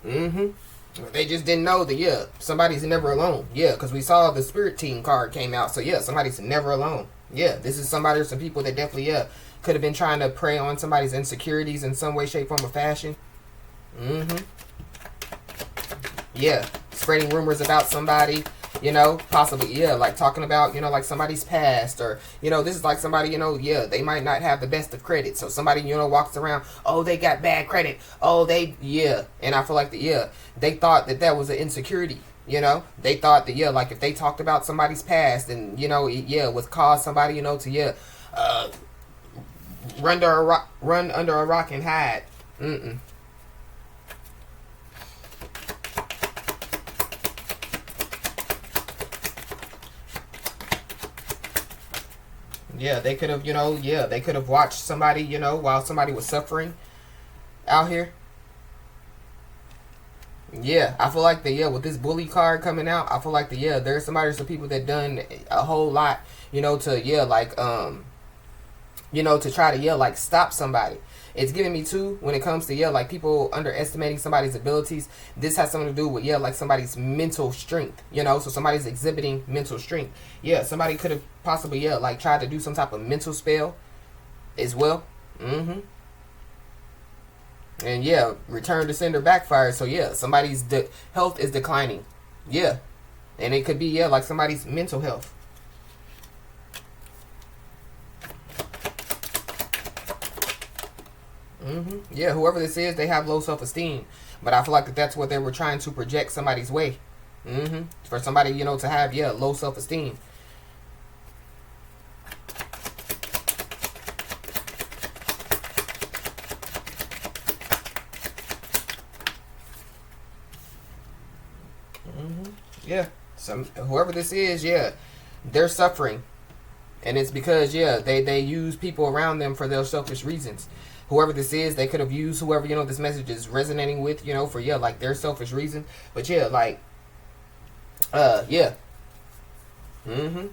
They just didn't know that, yeah, somebody's never alone. Yeah, because we saw the spirit team card came out. So, yeah, somebody's never alone. Yeah, this is somebody or some people that definitely, yeah, could have been trying to prey on somebody's insecurities in some way, shape, form, or fashion. Yeah, spreading rumors about somebody, you know, possibly, yeah, like talking about, you know, like somebody's past, or, you know, this is like somebody, you know, yeah, they might not have the best of credit. So somebody, you know, walks around, oh, they got bad credit. Oh, they, yeah. And I feel like, yeah, they thought that that was an insecurity. You know, they thought that, yeah, like if they talked about somebody's past and, you know, it, yeah, was cause somebody, you know, to, yeah, run under a rock and hide. Yeah, they could have, you know, yeah, they could have watched somebody, you know, while somebody was suffering out here. Yeah, I feel like yeah, with this bully card coming out, I feel like yeah, there's some people that done a whole lot, you know, to, yeah, like, you know, to try to, yeah, like stop somebody. It's giving me too, when it comes to, yeah, like people underestimating somebody's abilities. This has something to do with, yeah, like somebody's mental strength, you know, so somebody's exhibiting mental strength. Yeah, somebody could have possibly, yeah, like tried to do some type of mental spell as well. And yeah, return to sender backfire. So yeah, somebody's health is declining. Yeah. And it could be, yeah, like somebody's mental health. Yeah, whoever this is, they have low self-esteem. But I feel like that's what they were trying to project somebody's way. For somebody, you know, to have, yeah, low self-esteem. Yeah. Whoever this is, yeah, they're suffering. And it's because, yeah, they use people around them for their selfish reasons. Whoever this is, they could have used whoever, you know, this message is resonating with, you know, for, yeah, like their selfish reason. But yeah, like, yeah. Mm-hmm.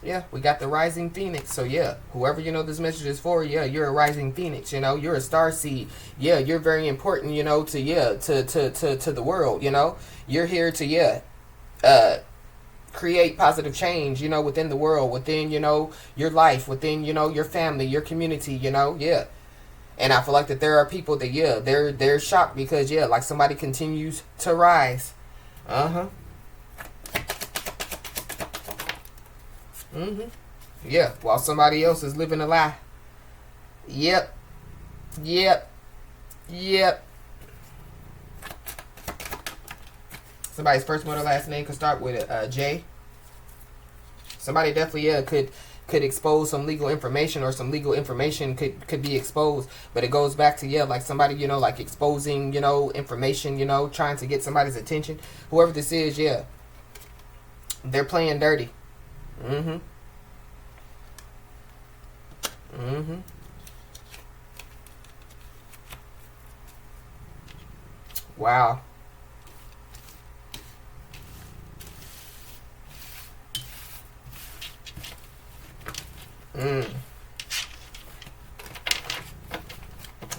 Yeah, we got the rising phoenix. So yeah, whoever, you know, this message is for, yeah, you're a rising phoenix, you know, you're a star seed. Yeah, you're very important, you know, to, yeah, to the world, you know. You're here to, yeah, uh create positive change, you know, within the world, within, you know, your life, within, you know, your family, your community, you know, yeah. And I feel like that there are people that, yeah, they're shocked because, yeah, like somebody continues to rise. Uh-huh. Mm-hmm. Yeah, while somebody else is living a lie. Yep. Yep. Yep. Somebody's first one or last name could start with a J. Somebody definitely, yeah, could expose some legal information, or some legal information could be exposed. But it goes back to, yeah, like somebody, you know, like exposing, you know, information, you know, trying to get somebody's attention. Whoever this is, yeah, they're playing dirty. Mm-hmm. Mm-hmm. Wow. Mm.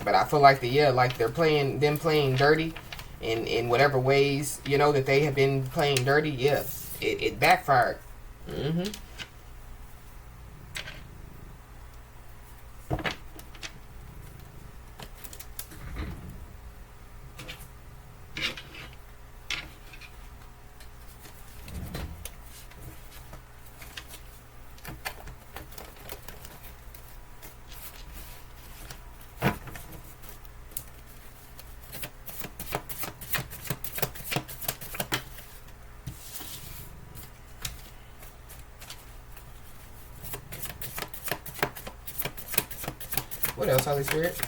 But I feel like yeah, like they're playing dirty in whatever ways, you know, that they have been playing dirty. Yeah, it backfired. Mm-hmm. What else, Holy Spirit?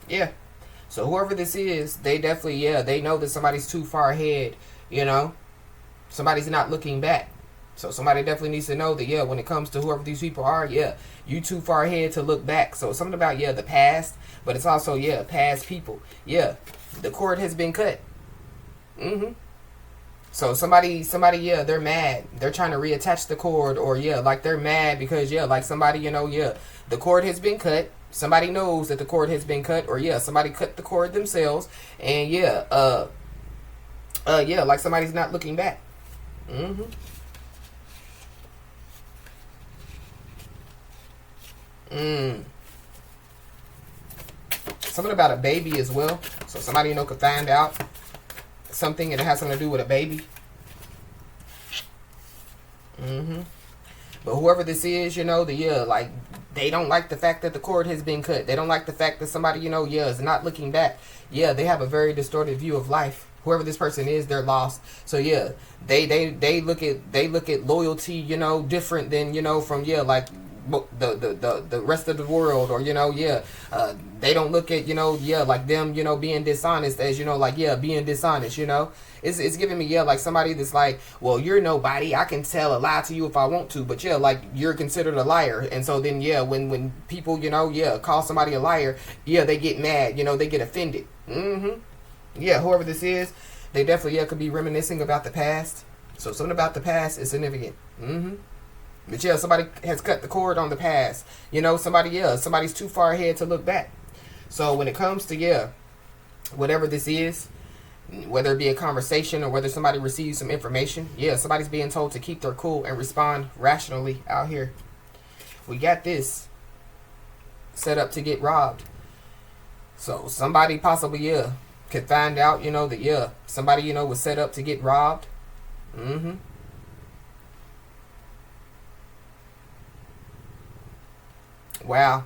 Yeah. So whoever this is, they definitely, yeah, they know that somebody's too far ahead, you know? Somebody's not looking back. So somebody definitely needs to know that, yeah, when it comes to whoever these people are, yeah, you too far ahead to look back. So it's something about, yeah, the past, but it's also, yeah, past people. Yeah, the cord has been cut. Mm-hmm. So somebody, yeah, they're mad. They're trying to reattach the cord, or yeah, like they're mad because, yeah, like somebody, you know, yeah, the cord has been cut. Somebody knows that the cord has been cut, or yeah, somebody cut the cord themselves, and yeah, yeah, like somebody's not looking back. Mm-hmm. Mm. Something about a baby as well. So somebody, you know, could find out something and it has something to do with a baby. Mm-hmm. But whoever this is, you know, the yeah, like they don't like the fact that the cord has been cut. They don't like the fact that somebody, you know, yeah, is not looking back. Yeah, they have a very distorted view of life. Whoever this person is, they're lost. So yeah, they look at loyalty, you know, different than, you know, from, yeah, like the rest of the world, or, you know, yeah, they don't look at, you know, yeah, like them, you know, being dishonest as, you know, like, yeah, being dishonest, you know. It's giving me, yeah, like somebody that's like, well, you're nobody, I can tell a lie to you if I want to, but yeah, like you're considered a liar. And so then, yeah, when people, you know, yeah, call somebody a liar, yeah, they get mad, you know, they get offended. Mm-hmm. Yeah, whoever this is, they definitely, yeah, could be reminiscing about the past. So something about the past is significant. Mm-hmm. But yeah, somebody has cut the cord on the past. You know, somebody's too far ahead to look back. So when it comes to, yeah, whatever this is, whether it be a conversation or whether somebody receives some information, yeah, somebody's being told to keep their cool and respond rationally out here. We got this set up to get robbed. So somebody possibly, yeah, could find out, you know, that yeah, somebody, you know, was set up to get robbed. Mm-hmm. Wow.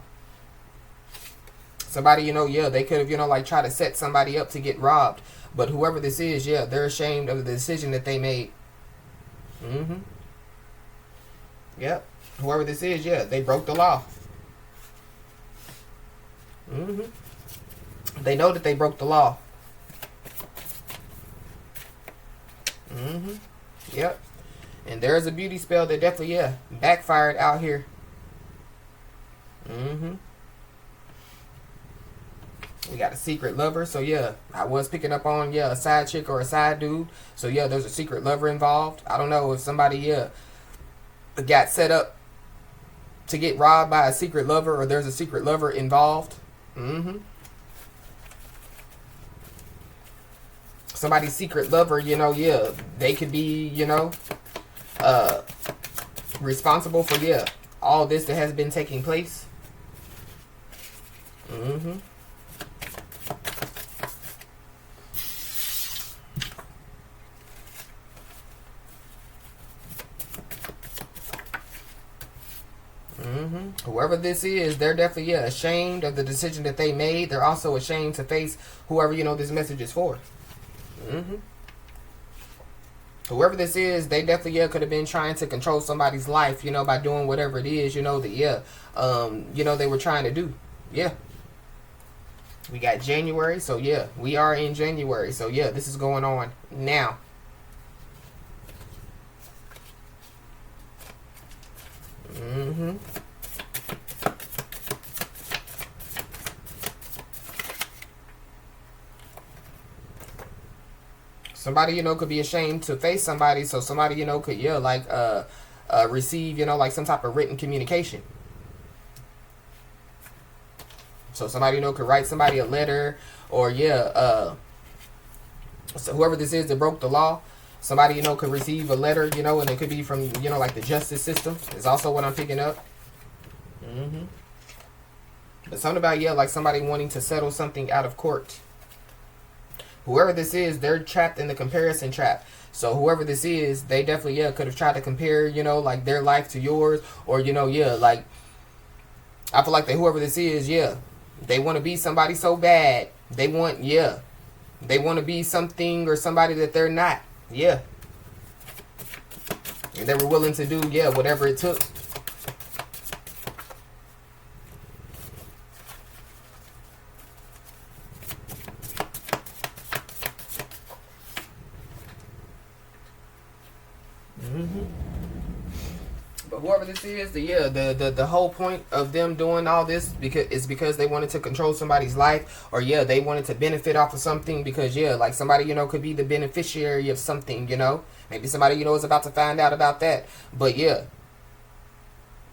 Somebody, you know, yeah, they could have, you know, like try to set somebody up to get robbed. But whoever this is, yeah, they're ashamed of the decision that they made. Mm-hmm. Yep. Whoever this is, yeah, they broke the law. Mm-hmm. They know that they broke the law. Mm-hmm. Yep. And there's a beauty spell that definitely, yeah, backfired out here. Mm-hmm. We got a secret lover. So, yeah, I was picking up on, yeah, a side chick or a side dude. So, yeah, there's a secret lover involved. I don't know if somebody, yeah, got set up to get robbed by a secret lover or there's a secret lover involved. Mm-hmm. Somebody's secret lover, you know, yeah, they could be, you know, uh, responsible for, yeah, all this that has been taking place. Mm-hmm. Mm-hmm. Whoever this is, they're definitely, yeah, ashamed of the decision that they made. They're also ashamed to face whoever, you know, this message is for. Mm-hmm. Whoever this is, they definitely, yeah, could have been trying to control somebody's life, you know, by doing whatever it is, you know, that, yeah, you know, they were trying to do. Yeah. We got January, so yeah, we are in January. So yeah, this is going on now. Mm-hmm. Somebody, you know, could be ashamed to face somebody, so somebody, you know, could, yeah, like receive, you know, like some type of written communication. So somebody, you know, could write somebody a letter, or yeah, so whoever this is that broke the law, somebody, you know, could receive a letter, you know, and it could be from, you know, like the justice system is also what I'm picking up. Mm-hmm. But something about, yeah, like somebody wanting to settle something out of court. Whoever this is, they're trapped in the comparison trap. So whoever this is, they definitely, yeah, could have tried to compare, you know, like their life to yours, or, you know, yeah, like I feel like that whoever this is, yeah, they want to be somebody so bad. They want, yeah, they want to be something or somebody that they're not. Yeah. And they were willing to do, yeah, whatever it took. Mm-hmm. But whoever this is, the whole point of them doing all this because they wanted to control somebody's life, or yeah, they wanted to benefit off of something because yeah, like somebody, you know, could be the beneficiary of something, you know. Maybe somebody, you know, is about to find out about that. But yeah,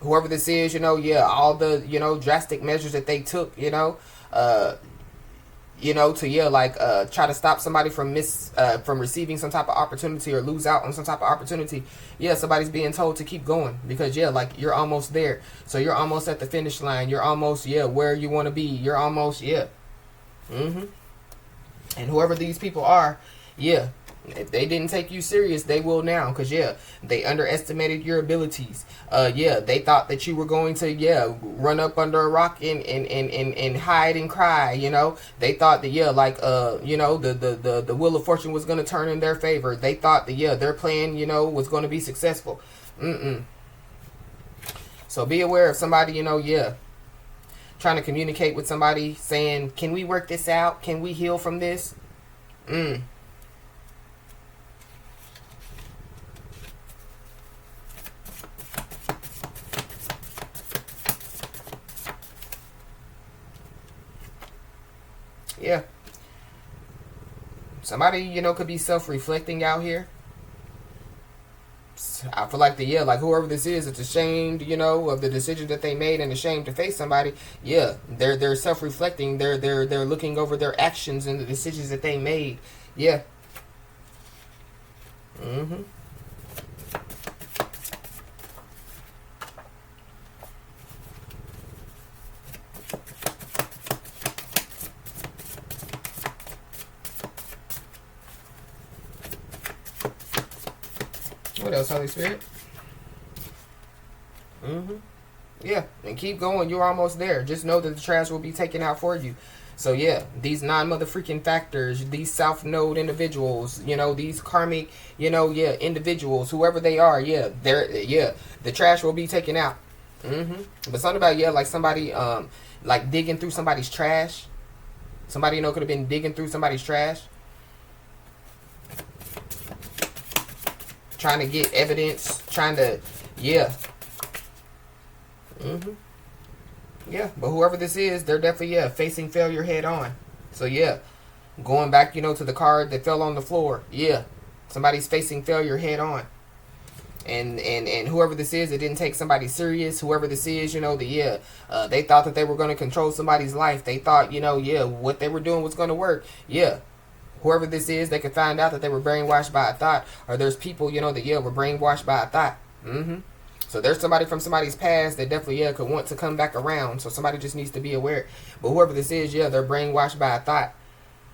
whoever this is, you know, yeah, all the, you know, drastic measures that they took, you know, to yeah, like try to stop somebody from from receiving some type of opportunity or lose out on some type of opportunity. Yeah, somebody's being told to keep going because yeah, like you're almost there. So you're almost at the finish line. You're almost, yeah, where you want to be. You're almost, yeah. Mm-hmm. And whoever these people are, yeah, if they didn't take you serious, they will now. Because, yeah, they underestimated your abilities. Yeah, they thought that you were going to, yeah, run up under a rock and hide and cry, you know. They thought that, yeah, like, you know, the wheel of fortune was going to turn in their favor. They thought that, yeah, their plan, you know, was going to be successful. So be aware of somebody, you know, yeah, trying to communicate with somebody saying, can we work this out? Can we heal from this? Yeah. Somebody, you know, could be self-reflecting out here. I feel like yeah, like whoever this is, it's ashamed, you know, of the decision that they made and ashamed to face somebody. Yeah, they're self-reflecting. They're looking over their actions and the decisions that they made. Yeah. Mm-hmm. else, Holy Spirit? Yeah, and keep going. You're almost there. Just know that the trash will be taken out for you. So yeah, these non-mother-freaking factors, these South Node individuals, these karmic, individuals, whoever they are, the trash will be taken out. But something about, like somebody, like digging through somebody's trash. Somebody, could have been digging through somebody's trash. Trying to get evidence, trying to, yeah. Yeah, but whoever this is, they're definitely, facing failure head on. So, yeah, going back, to the card that fell on the floor. Yeah, somebody's facing failure head on. And whoever this is, it didn't take somebody serious. Whoever this is, they thought that they were going to control somebody's life. They thought, what they were doing was going to work. Yeah, whoever this is, they could find out that they were brainwashed by a thought. Or there's people, that, were brainwashed by a thought. So there's somebody from somebody's past that definitely, could want to come back around. So somebody just needs to be aware. But whoever this is, they're brainwashed by a thought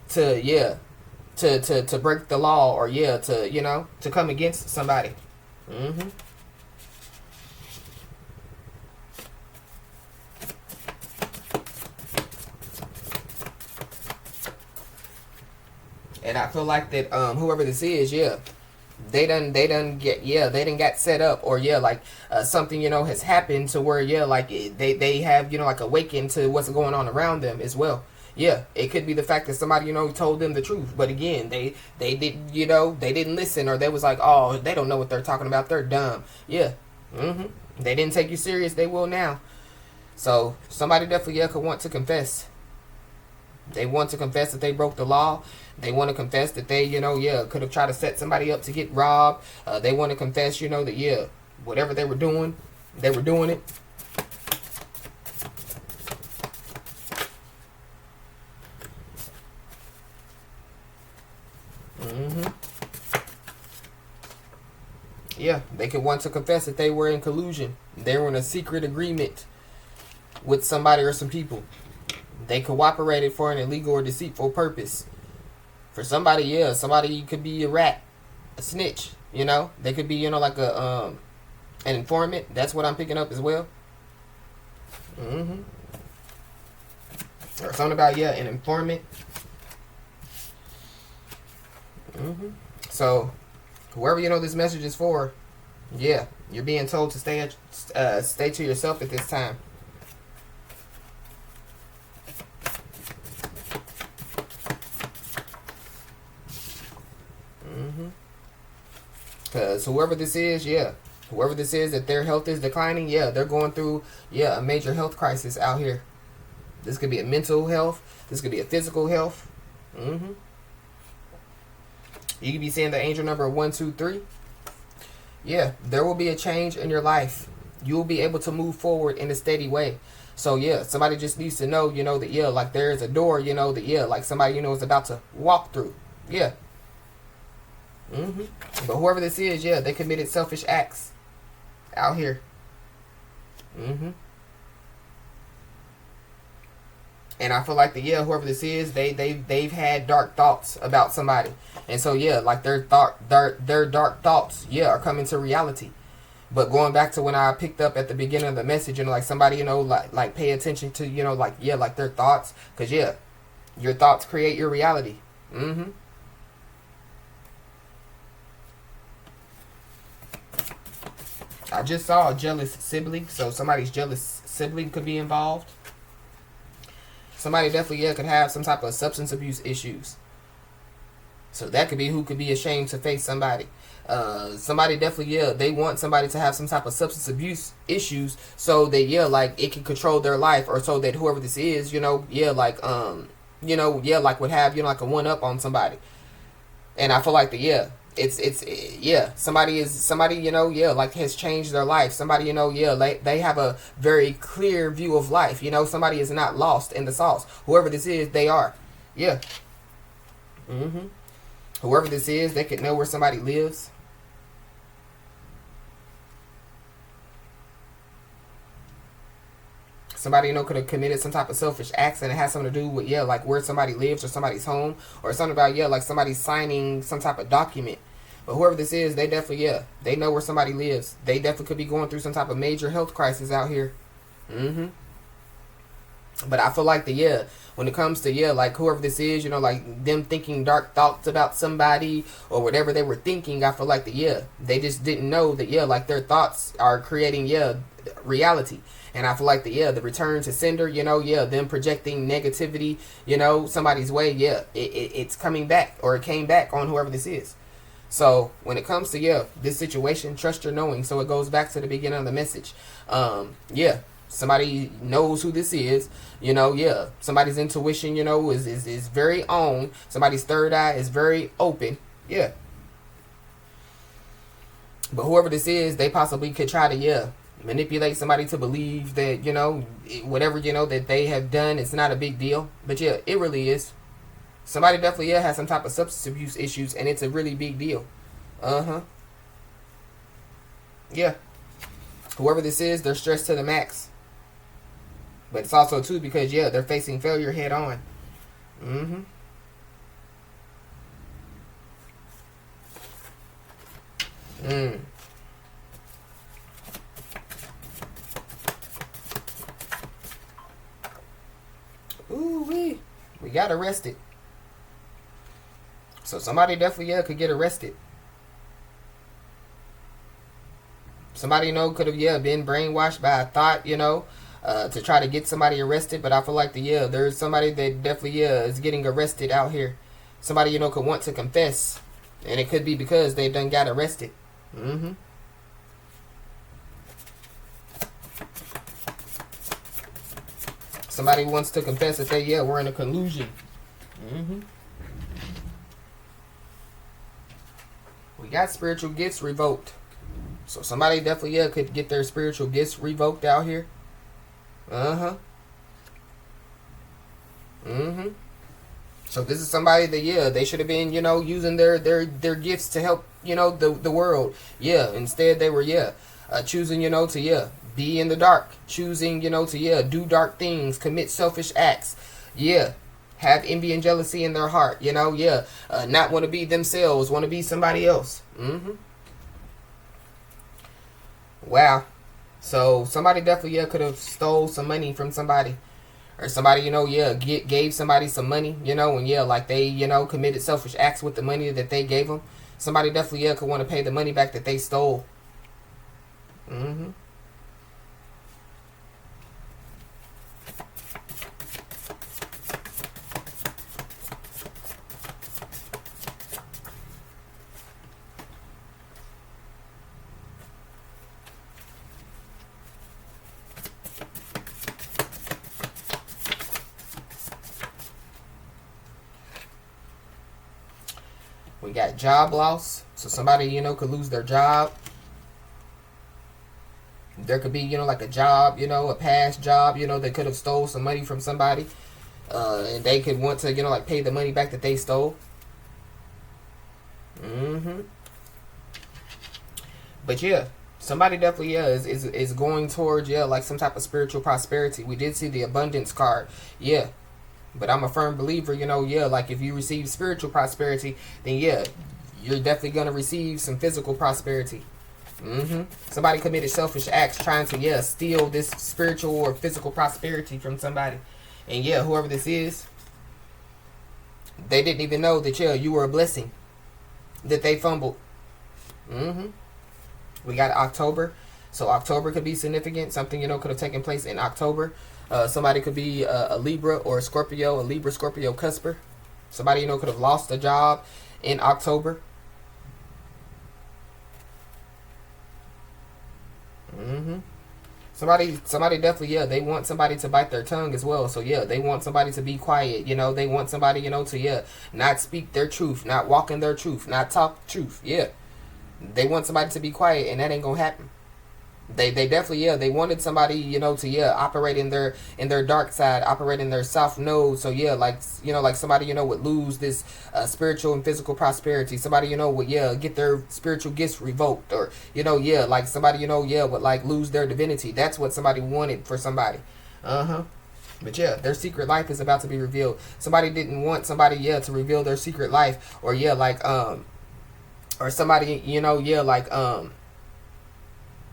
to break the law, or to come against somebody. And I feel like that whoever this is, they done got set up, or something has happened to where they have like awakened to what's going on around them as well. Yeah, it could be the fact that somebody told them the truth, but again they didn't they didn't listen, or they was like, oh, they don't know what they're talking about, they're dumb. Yeah. They didn't take you serious, they will now. So somebody definitely could want to confess. They want to confess that they broke the law. They want to confess that they, could have tried to set somebody up to get robbed. They want to confess, that, whatever they were doing it. Yeah, they could want to confess that they were in collusion. They were in a secret agreement with somebody or some people. They cooperated for an illegal or deceitful purpose. For somebody, somebody could be a rat, a snitch, They could be, like an informant. That's what I'm picking up as well. Or something about, an informant. So, whoever this message is for, you're being told to stay to yourself at this time. Because whoever this is, that their health is declining, they're going through, a major health crisis out here. This could be a mental health. This could be a physical health. You could be seeing the angel number 123. Yeah, there will be a change in your life. You will be able to move forward in a steady way. So, somebody just needs to know, that, like there's a door, that, like somebody, is about to walk through. Yeah. But whoever this is, they committed selfish acts out here. And I feel like whoever this is, they've had dark thoughts about somebody, and so like their dark thoughts are coming to reality. But going back to when I picked up at the beginning of the message, like somebody like pay attention to like their thoughts, because your thoughts create your reality. I just saw a jealous sibling, so somebody's jealous sibling could be involved. Somebody definitely could have some type of substance abuse issues. So that could be who could be ashamed to face somebody. Somebody definitely, they want somebody to have some type of substance abuse issues, so that like it can control their life, or so that whoever this is, like would have like a one up on somebody. And I feel like somebody like has changed their life. Somebody they have a very clear view of life. Somebody is not lost in the sauce. Whoever this is, they are. Whoever this is, they could know where somebody lives. Somebody could have committed some type of selfish acts, and it has something to do with like where somebody lives, or somebody's home, or something about like somebody signing some type of document But whoever this is, they definitely, yeah, they know where somebody lives. They definitely could be going through some type of major health crisis out here. Mm-hmm. But I feel like when it comes to, like whoever this is, like them thinking dark thoughts about somebody or whatever they were thinking, I feel like they just didn't know that, like their thoughts are creating, reality. And I feel like the return to sender, them projecting negativity, somebody's way, it's coming back, or it came back on whoever this is. So when it comes to, this situation, trust your knowing. So it goes back to the beginning of the message. Somebody knows who this is, somebody's intuition, is very on. Somebody's third eye is very open. Yeah. But whoever this is, they possibly could try to, manipulate somebody to believe that, whatever, that they have done, it's not a big deal. But it really is. Somebody definitely, has some type of substance abuse issues, and it's a really big deal. Uh-huh. Yeah. Whoever this is, they're stressed to the max. But it's also, too, because, they're facing failure head on. Mm-hmm. Mm. Ooh-wee. We got arrested. So somebody definitely, could get arrested. Somebody, could have, been brainwashed by a thought, to try to get somebody arrested. But I feel like there's somebody that definitely, is getting arrested out here. Somebody, could want to confess. And it could be because they done got arrested. Mm-hmm. Somebody wants to confess that they, were in a collusion. Mm-hmm. We got spiritual gifts revoked. So somebody definitely, could get their spiritual gifts revoked out here. Uh-huh. Mm-hmm. So this is somebody that, they should have been, using their gifts to help, the world. Yeah, instead they were, choosing, to, be in the dark. Choosing, to, do dark things, commit selfish acts. Yeah. Have envy and jealousy in their heart, not want to be themselves, want to be somebody else. Mm-hmm. Wow. So somebody definitely, could have stole some money from somebody. Or somebody, gave somebody some money, and like they, committed selfish acts with the money that they gave them. Somebody definitely, could want to pay the money back that they stole. Mm-hmm. We got job loss. So somebody, could lose their job. There could be, like a job, a past job, they could have stole some money from somebody. And they could want to, like pay the money back that they stole. Mm-hmm. But somebody definitely, is going towards, like some type of spiritual prosperity. We did see the abundance card. Yeah. But I'm a firm believer, like if you receive spiritual prosperity, then you're definitely going to receive some physical prosperity. Mm-hmm. Somebody committed selfish acts trying to, steal this spiritual or physical prosperity from somebody. And whoever this is, they didn't even know that, you were a blessing. That they fumbled. Mm-hmm. We got October. So October could be significant. Something, could have taken place in October. Somebody could be a Libra or a Scorpio, a Libra, Scorpio, Cusper. Somebody, could have lost a job in October. Mm-hmm. Somebody definitely, they want somebody to bite their tongue as well. So, they want somebody to be quiet. They want somebody, to, not speak their truth, not walk in their truth, not talk truth. Yeah. They want somebody to be quiet, and that ain't gonna happen. They definitely, they wanted somebody, to, operate in their dark side, operate in their soft node. So, like somebody, would lose this spiritual and physical prosperity. Somebody, would, get their spiritual gifts revoked. Or, like somebody, would, like, lose their divinity. That's what somebody wanted for somebody. Uh-huh. But their secret life is about to be revealed. Somebody didn't want somebody, to reveal their secret life. Or, Or somebody, yeah, like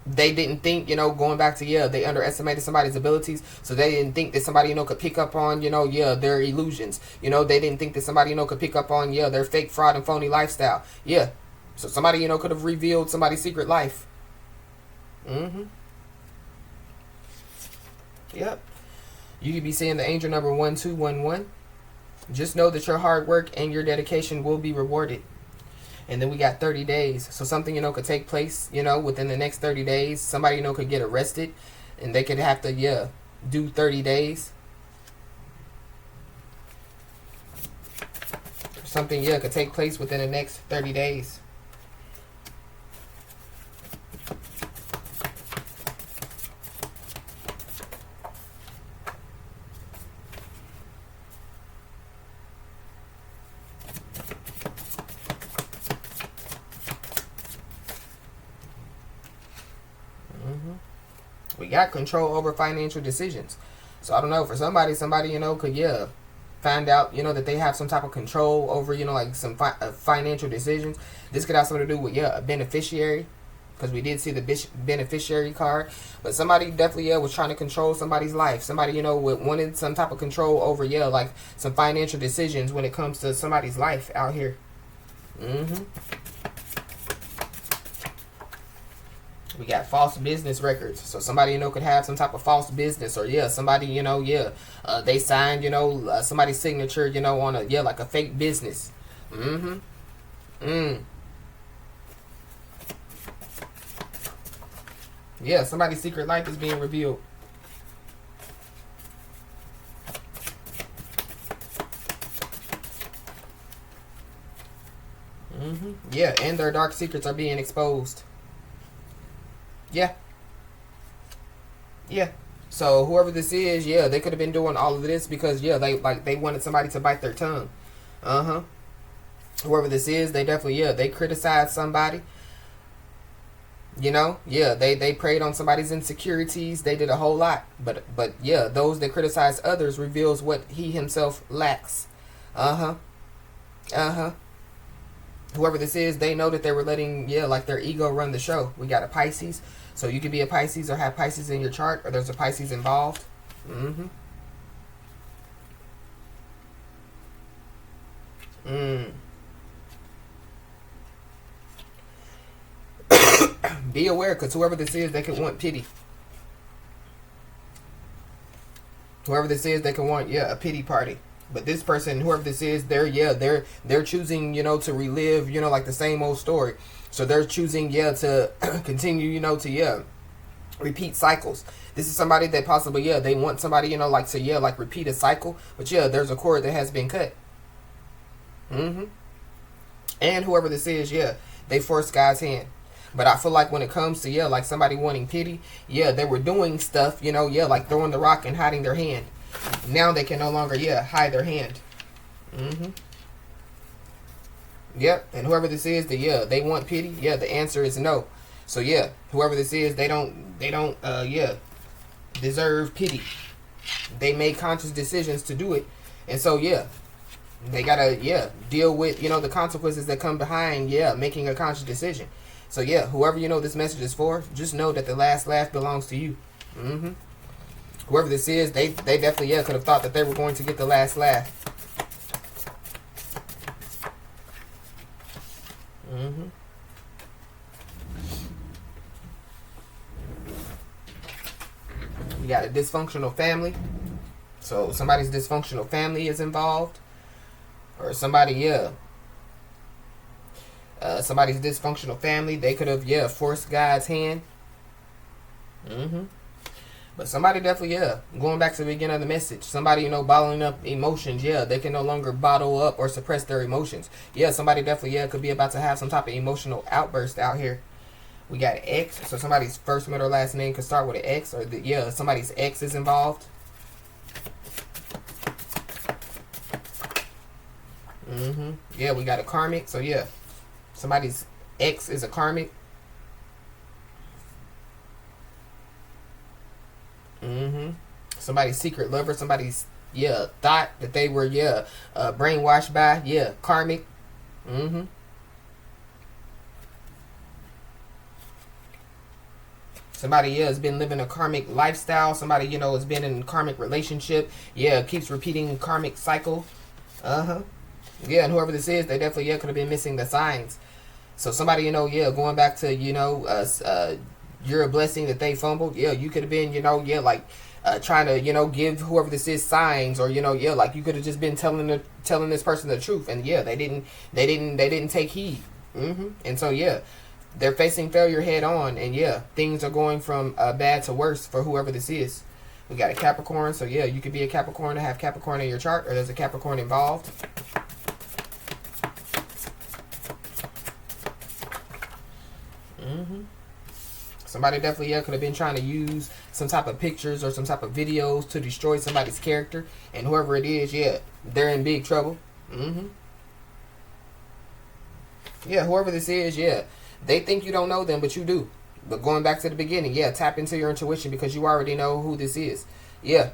they didn't think, going back to, yeah, they underestimated somebody's abilities, so they didn't think that somebody, could pick up on, yeah, their illusions. They didn't think that somebody, could pick up on, yeah, their fake, fraud, and phony lifestyle. Yeah. So somebody, could have revealed somebody's secret life. Mm-hmm. Yep. You could be seeing the angel number 1211. Just know that your hard work and your dedication will be rewarded. And then we got 30 days. So something, could take place, within the next 30 days. Somebody, could get arrested and they could have to, yeah, do 30 days. Something, yeah, could take place within the next 30 days. We got control over financial decisions. So I don't know, for somebody, could, yeah, find out, that they have some type of control over, like some financial decisions. This could have something to do with, yeah, a beneficiary, because we did see the beneficiary card. But somebody definitely, yeah, was trying to control somebody's life. Somebody, wanted some type of control over, yeah, like some financial decisions when it comes to somebody's life out here. Mm-hmm. We got false business records. So somebody, could have some type of false business, or, yeah, somebody, yeah, they signed, somebody's signature, on a, yeah, like a fake business. Mm-hmm. Yeah, somebody's secret life is being revealed. Yeah, and their dark secrets are being exposed. Yeah. Yeah. So whoever this is, yeah, they could have been doing all of this because, yeah, they wanted somebody to bite their tongue. Whoever this is, they definitely, yeah, they criticized somebody. Yeah, they preyed on somebody's insecurities. They did a whole lot. But yeah, those that criticize others reveals what he himself lacks. Whoever this is, they know that they were letting, yeah, like their ego run the show. We got a Pisces. So you could be a Pisces or have Pisces in your chart, or there's a Pisces involved. Be aware, because whoever this is, they could want pity. Whoever this is, they can want, yeah, a pity party. But this person, whoever this is, they're choosing, to relive, like the same old story. So they're choosing, yeah, to continue, to, yeah, repeat cycles. This is somebody that possibly, yeah, they want somebody, like to, yeah, like repeat a cycle. But yeah, there's a cord that has been cut. And whoever this is, yeah, they forced God's hand. But I feel like when it comes to, yeah, like somebody wanting pity, yeah, they were doing stuff, yeah, like throwing the rock and hiding their hand. Now they can no longer, yeah, hide their hand. Yep. And whoever this is, yeah, they want pity. Yeah, the answer is no. So yeah, whoever this is, they don't, yeah, deserve pity. They made conscious decisions to do it, and so yeah, they gotta, yeah, deal with, the consequences that come behind, yeah, making a conscious decision. So yeah, whoever this message is for, just know that the last laugh belongs to you. Whoever this is, they definitely, yeah, could have thought that they were going to get the last laugh. We got a dysfunctional family. So somebody's dysfunctional family is involved. Or somebody, yeah. Somebody's dysfunctional family, they could have, yeah, forced God's hand. But somebody definitely, yeah, going back to the beginning of the message, somebody, bottling up emotions, yeah, they can no longer bottle up or suppress their emotions. Yeah, somebody definitely, yeah, could be about to have some type of emotional outburst out here. We got an X, so somebody's first, middle, or last name could start with an X, or yeah, somebody's X is involved. Yeah, we got a karmic, so yeah, somebody's X is a karmic. Somebody's secret lover, somebody's, yeah, thought that they were, yeah, brainwashed by, yeah, karmic. Somebody, yeah, has been living a karmic lifestyle. Somebody, you know, has been in a karmic relationship. Yeah, keeps repeating karmic cycle. Uh-huh. Yeah, and whoever this is, they definitely, yeah, could have been missing the signs. So somebody, you know, yeah, going back to, you know, you're a blessing that they fumbled. Yeah, you could have been, you know, yeah, like trying to, you know, give whoever this is signs, or, you know, yeah, like you could have just been telling this person the truth, and yeah, they didn't take heed. And so yeah, they're facing failure head on, and yeah, things are going from bad to worse for whoever this is. We got a Capricorn, so yeah, you could be a Capricorn to have Capricorn in your chart, or there's a Capricorn involved. Somebody definitely, yeah, could have been trying to use some type of pictures or some type of videos to destroy somebody's character. And whoever it is, yeah, they're in big trouble. Yeah, whoever this is, yeah, they think you don't know them, but you do. But going back to the beginning, yeah, tap into your intuition because you already know who this is. Yeah.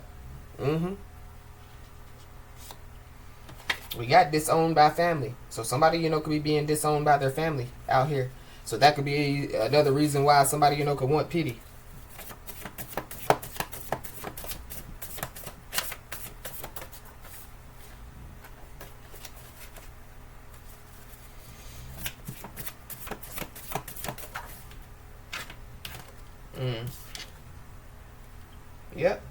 We got disowned by family. So somebody, you know, could be being disowned by their family out here. So that could be another reason why somebody, you know, could want pity. Yep.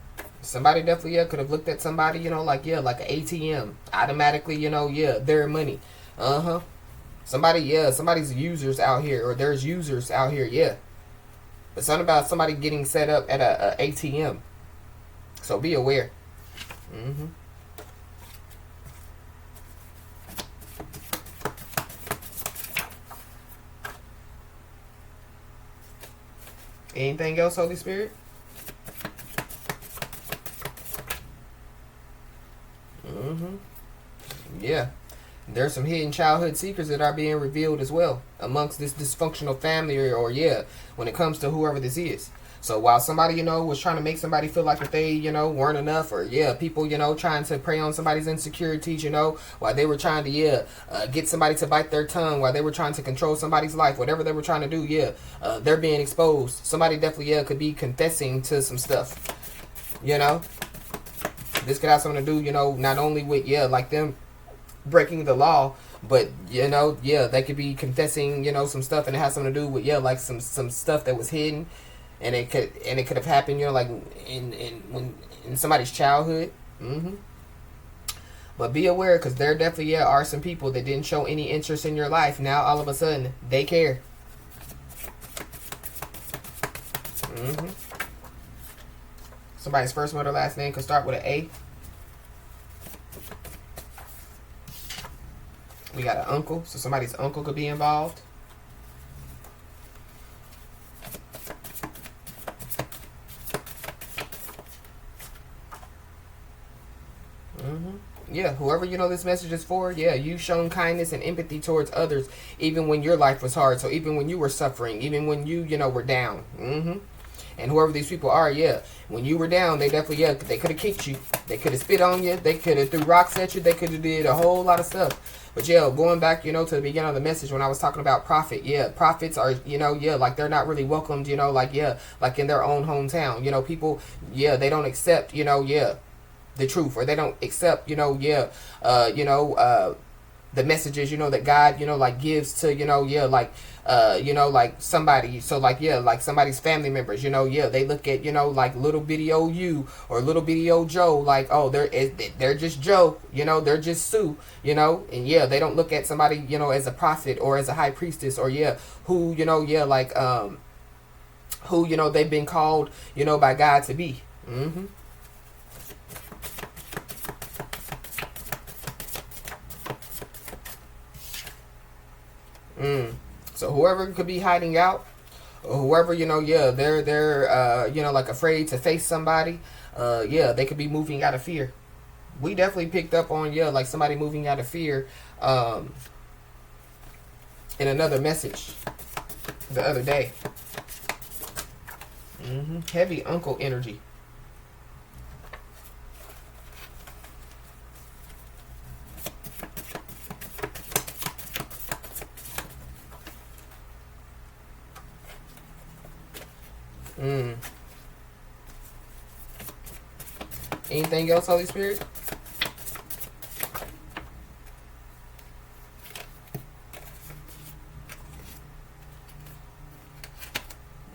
Somebody definitely, yeah, could have looked at somebody, you know, like, yeah, like an ATM. Automatically, you know, yeah, their money. Somebody, yeah, somebody's users out here, or there's users out here, yeah. But something about somebody getting set up at a ATM. So be aware. Anything else, Holy Spirit? Yeah. There's some hidden childhood secrets that are being revealed as well amongst this dysfunctional family, or yeah, when it comes to whoever this is. So while somebody, you know, was trying to make somebody feel like that they, you know, weren't enough, or yeah, people, you know, trying to prey on somebody's insecurities, you know, while they were trying to, yeah, get somebody to bite their tongue, while they were trying to control somebody's life, whatever they were trying to do, yeah, they're being exposed. Somebody definitely, yeah, could be confessing to some stuff, you know. This could have something to do, you know, not only with, yeah, like them breaking the law, but, you know, yeah, they could be confessing, you know, some stuff, and it has something to do with, yeah, like some stuff that was hidden, and it could have happened, you know, like in somebody's childhood. But be aware, because there definitely, yeah, are some people that didn't show any interest in your life. Now all of a sudden they care. Somebody's first word or last name could start with an A. We got an uncle, so somebody's uncle could be involved. Yeah, whoever, you know, this message is for, yeah, you've shown kindness and empathy towards others, even when your life was hard. So even when you were suffering, even when you know, were down. And whoever these people are, yeah, when you were down, they definitely, yeah, they could have kicked you. They could have spit on you. They could have threw rocks at you. They could have did a whole lot of stuff. But yeah, going back, you know, to the beginning of the message when I was talking about prophet, yeah, prophets are, you know, yeah, like they're not really welcomed, you know, like, yeah, like in their own hometown. You know, people, yeah, they don't accept, you know, yeah, the truth, or they don't accept, you know, yeah, the messages, you know, that God, you know, like gives to, you know, yeah, like, you know, like somebody, so like, yeah, like somebody's family members, you know, yeah, they look at, you know, like little bitty old you or little bitty old Joe, like, oh, they're just Joe, you know, they're just Sue, you know, and yeah, they don't look at somebody, you know, as a prophet or as a high priestess, or yeah, who, you know, yeah, like, who, you know, they've been called, you know, by God to be. So whoever could be hiding out, or whoever, you know, yeah, they're you know, like afraid to face somebody, yeah, they could be moving out of fear. We definitely picked up on, yeah, like somebody moving out of fear in another message the other day. Heavy uncle energy. Mm. Anything else, Holy Spirit?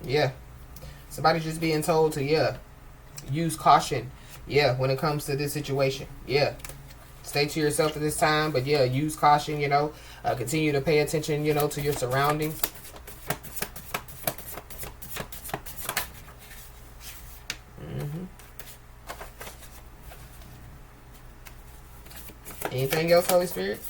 Yeah. Somebody's just being told to, yeah, use caution. Yeah, when it comes to this situation. Yeah. Stay to yourself at this time, but yeah, use caution, continue to pay attention, to your surroundings. Anything else, Holy Spirit?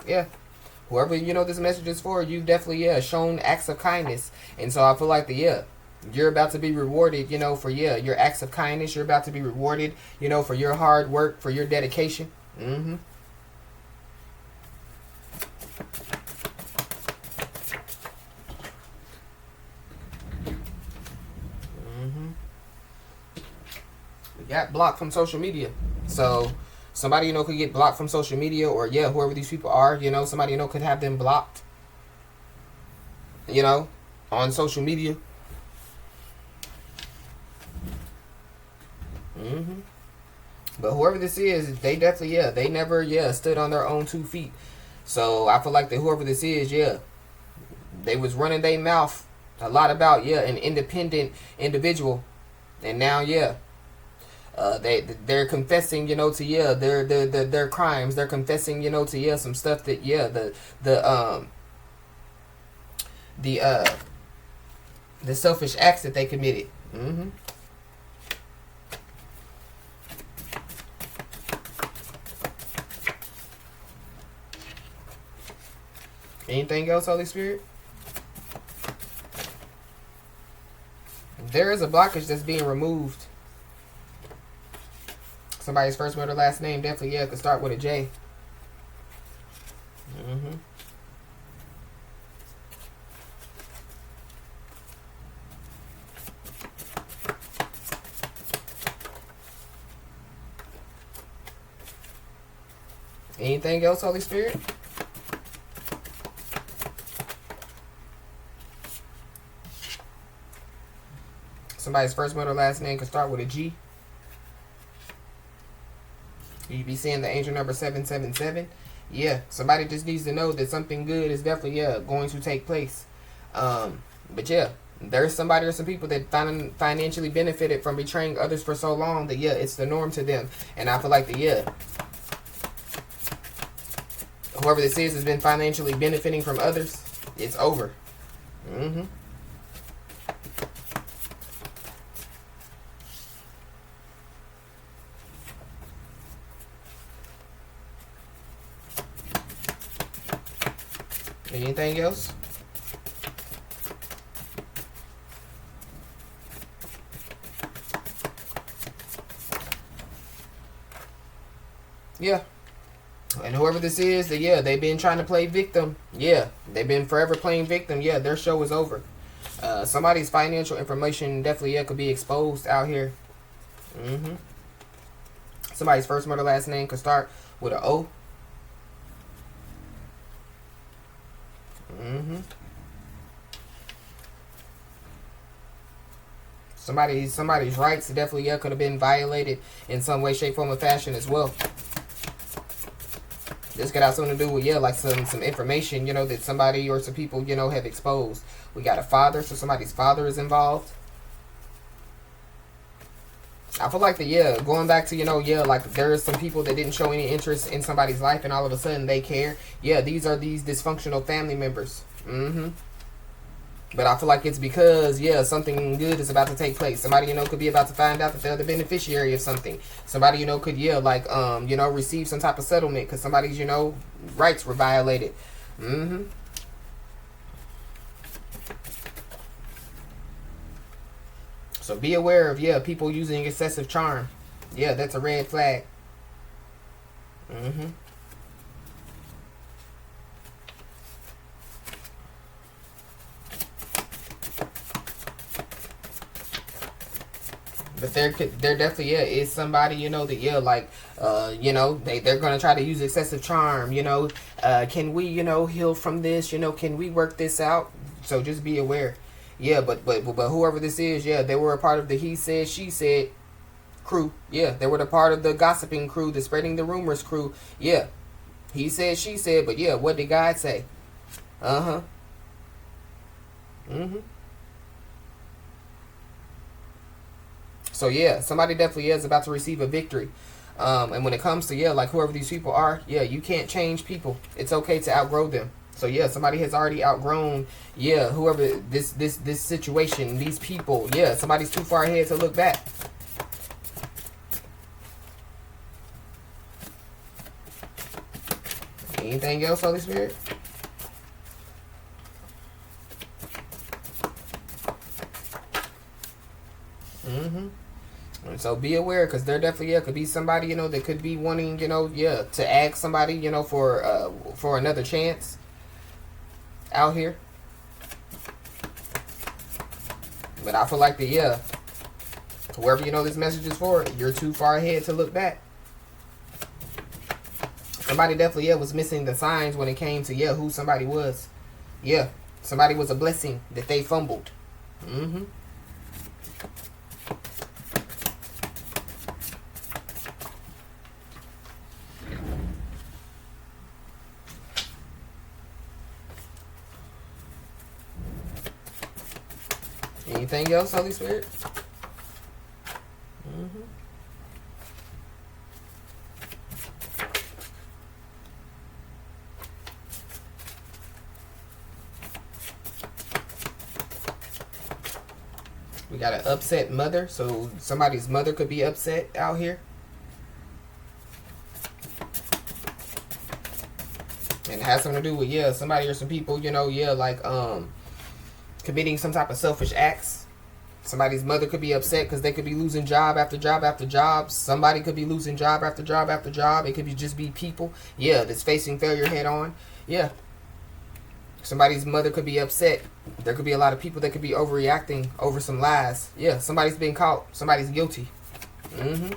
Yeah. Whoever, this message is for, you've definitely, shown acts of kindness. And so I feel like you're about to be rewarded, for, your acts of kindness. You're about to be rewarded, for your hard work, for your dedication. Mm-hmm. Got blocked from social media. So somebody, could get blocked from social media, or whoever these people are, somebody, could have them blocked, on social media. But whoever this is, they definitely, they never, stood on their own 2 feet. So I feel like that whoever this is, they was running their mouth a lot about, an independent individual. And now, they're confessing, to their crimes. They're confessing, to some stuff that the selfish acts that they committed. Anything else, Holy Spirit? There is a blockage that's being removed. Somebody's first word or last name definitely, could start with a J. Anything else, Holy Spirit? Somebody's first word or last name could start with a G. You be seeing the angel number 777. Yeah, somebody just needs to know that something good is definitely, going to take place. But yeah, there's somebody or some people that financially benefited from betraying others for so long that, it's the norm to them. And I feel like whoever this is has been financially benefiting from others. It's over. Anything else? Yeah. And whoever this is, they've been trying to play victim. Yeah, they've been forever playing victim. Yeah, their show is over. Somebody's financial information definitely, could be exposed out here. Somebody's first mother last name could start with an O. Somebody's rights definitely, could have been violated in some way, shape, form, or fashion as well. This could have something to do with, like some information, that somebody or some people, have exposed. We got a father, so somebody's father is involved. I feel like going back to, like there are some people that didn't show any interest in somebody's life and all of a sudden they care. Yeah, these are these dysfunctional family members. But I feel like it's because, something good is about to take place. Somebody, could be about to find out that they're the beneficiary of something. Somebody, could, receive some type of settlement because somebody's, rights were violated. So be aware of, people using excessive charm. Yeah, that's a red flag. But there definitely is somebody, that like they're gonna try to use excessive charm, can we, heal from this, can we work this out? So just be aware. Yeah, but whoever this is, they were a part of the he said she said crew. Yeah, they were the part of the gossiping crew, the spreading the rumors crew. Yeah. He said she said, but yeah, what did God say? Uh-huh. Mm-hmm. So yeah, somebody definitely is about to receive a victory. And when it comes to like whoever these people are, you can't change people. It's okay to outgrow them. So yeah, somebody has already outgrown whoever this situation, these people. Yeah, somebody's too far ahead to look back. Anything else, Holy Spirit? Mm-hmm. So be aware, because there definitely could be somebody that could be wanting to ask somebody for another chance out here. But I feel like whoever this message is for, you're too far ahead to look back. Somebody definitely was missing the signs when it came to who somebody was. Somebody was a blessing that they fumbled. Mm-hmm. Anything else, Holy Spirit? Mm-hmm. We got an upset mother, so somebody's mother could be upset out here. And it has something to do with, somebody or some people, like committing some type of selfish acts. Somebody's mother could be upset because they could be losing job after job after job. Somebody could be losing job after job after job. It could be just be people, that's facing failure head on. Yeah. Somebody's mother could be upset. There could be a lot of people that could be overreacting over some lies. Yeah, somebody's been caught. Somebody's guilty. Mm-hmm.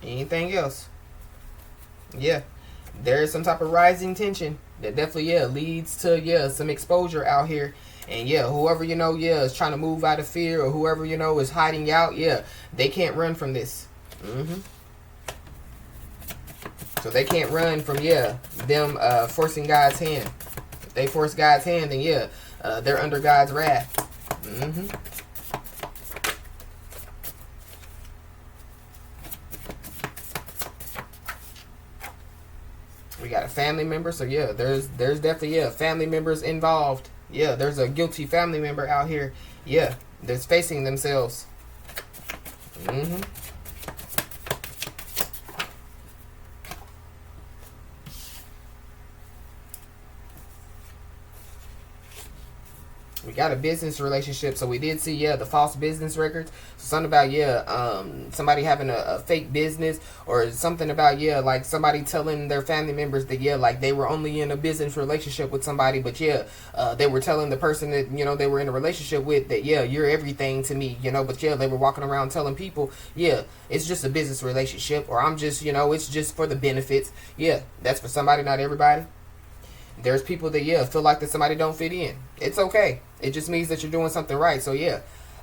Anything else? Yeah. There is some type of rising tension that definitely, leads to, some exposure out here. And whoever, is trying to move out of fear, or whoever, is hiding out, they can't run from this. Mm-hmm. So they can't run from, them forcing God's hand. If they force God's hand, then, they're under God's wrath. Mm-hmm. We got a family member, so there's definitely family members involved. There's a guilty family member out here. That's facing themselves. Mm-hmm. We got a business relationship, so we did see the false business records. So something about somebody having a fake business, or something about like somebody telling their family members that like they were only in a business relationship with somebody, but they were telling the person that they were in a relationship with that you're everything to me, but they were walking around telling people it's just a business relationship, or I'm just it's just for the benefits. That's for somebody, not everybody. There's people that feel like that somebody don't fit in. It's okay. It just means that you're doing something right. So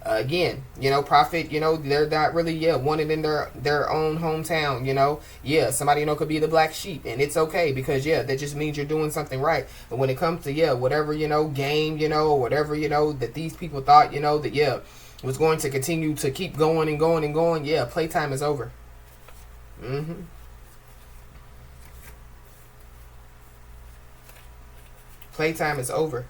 again, prophet, they're not really wanted in their own hometown. Somebody could be the black sheep, and it's okay, because that just means you're doing something right. But when it comes to whatever game, or whatever that these people thought that was going to continue to keep going and going and going, playtime is over. Mm-hmm. Playtime is over.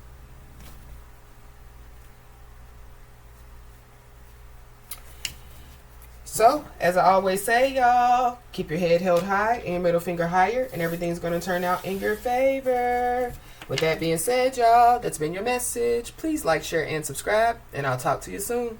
So, as I always say, y'all, keep your head held high and your middle finger higher, and everything's going to turn out in your favor. With that being said, y'all, that's been your message. Please like, share, and subscribe, and I'll talk to you soon.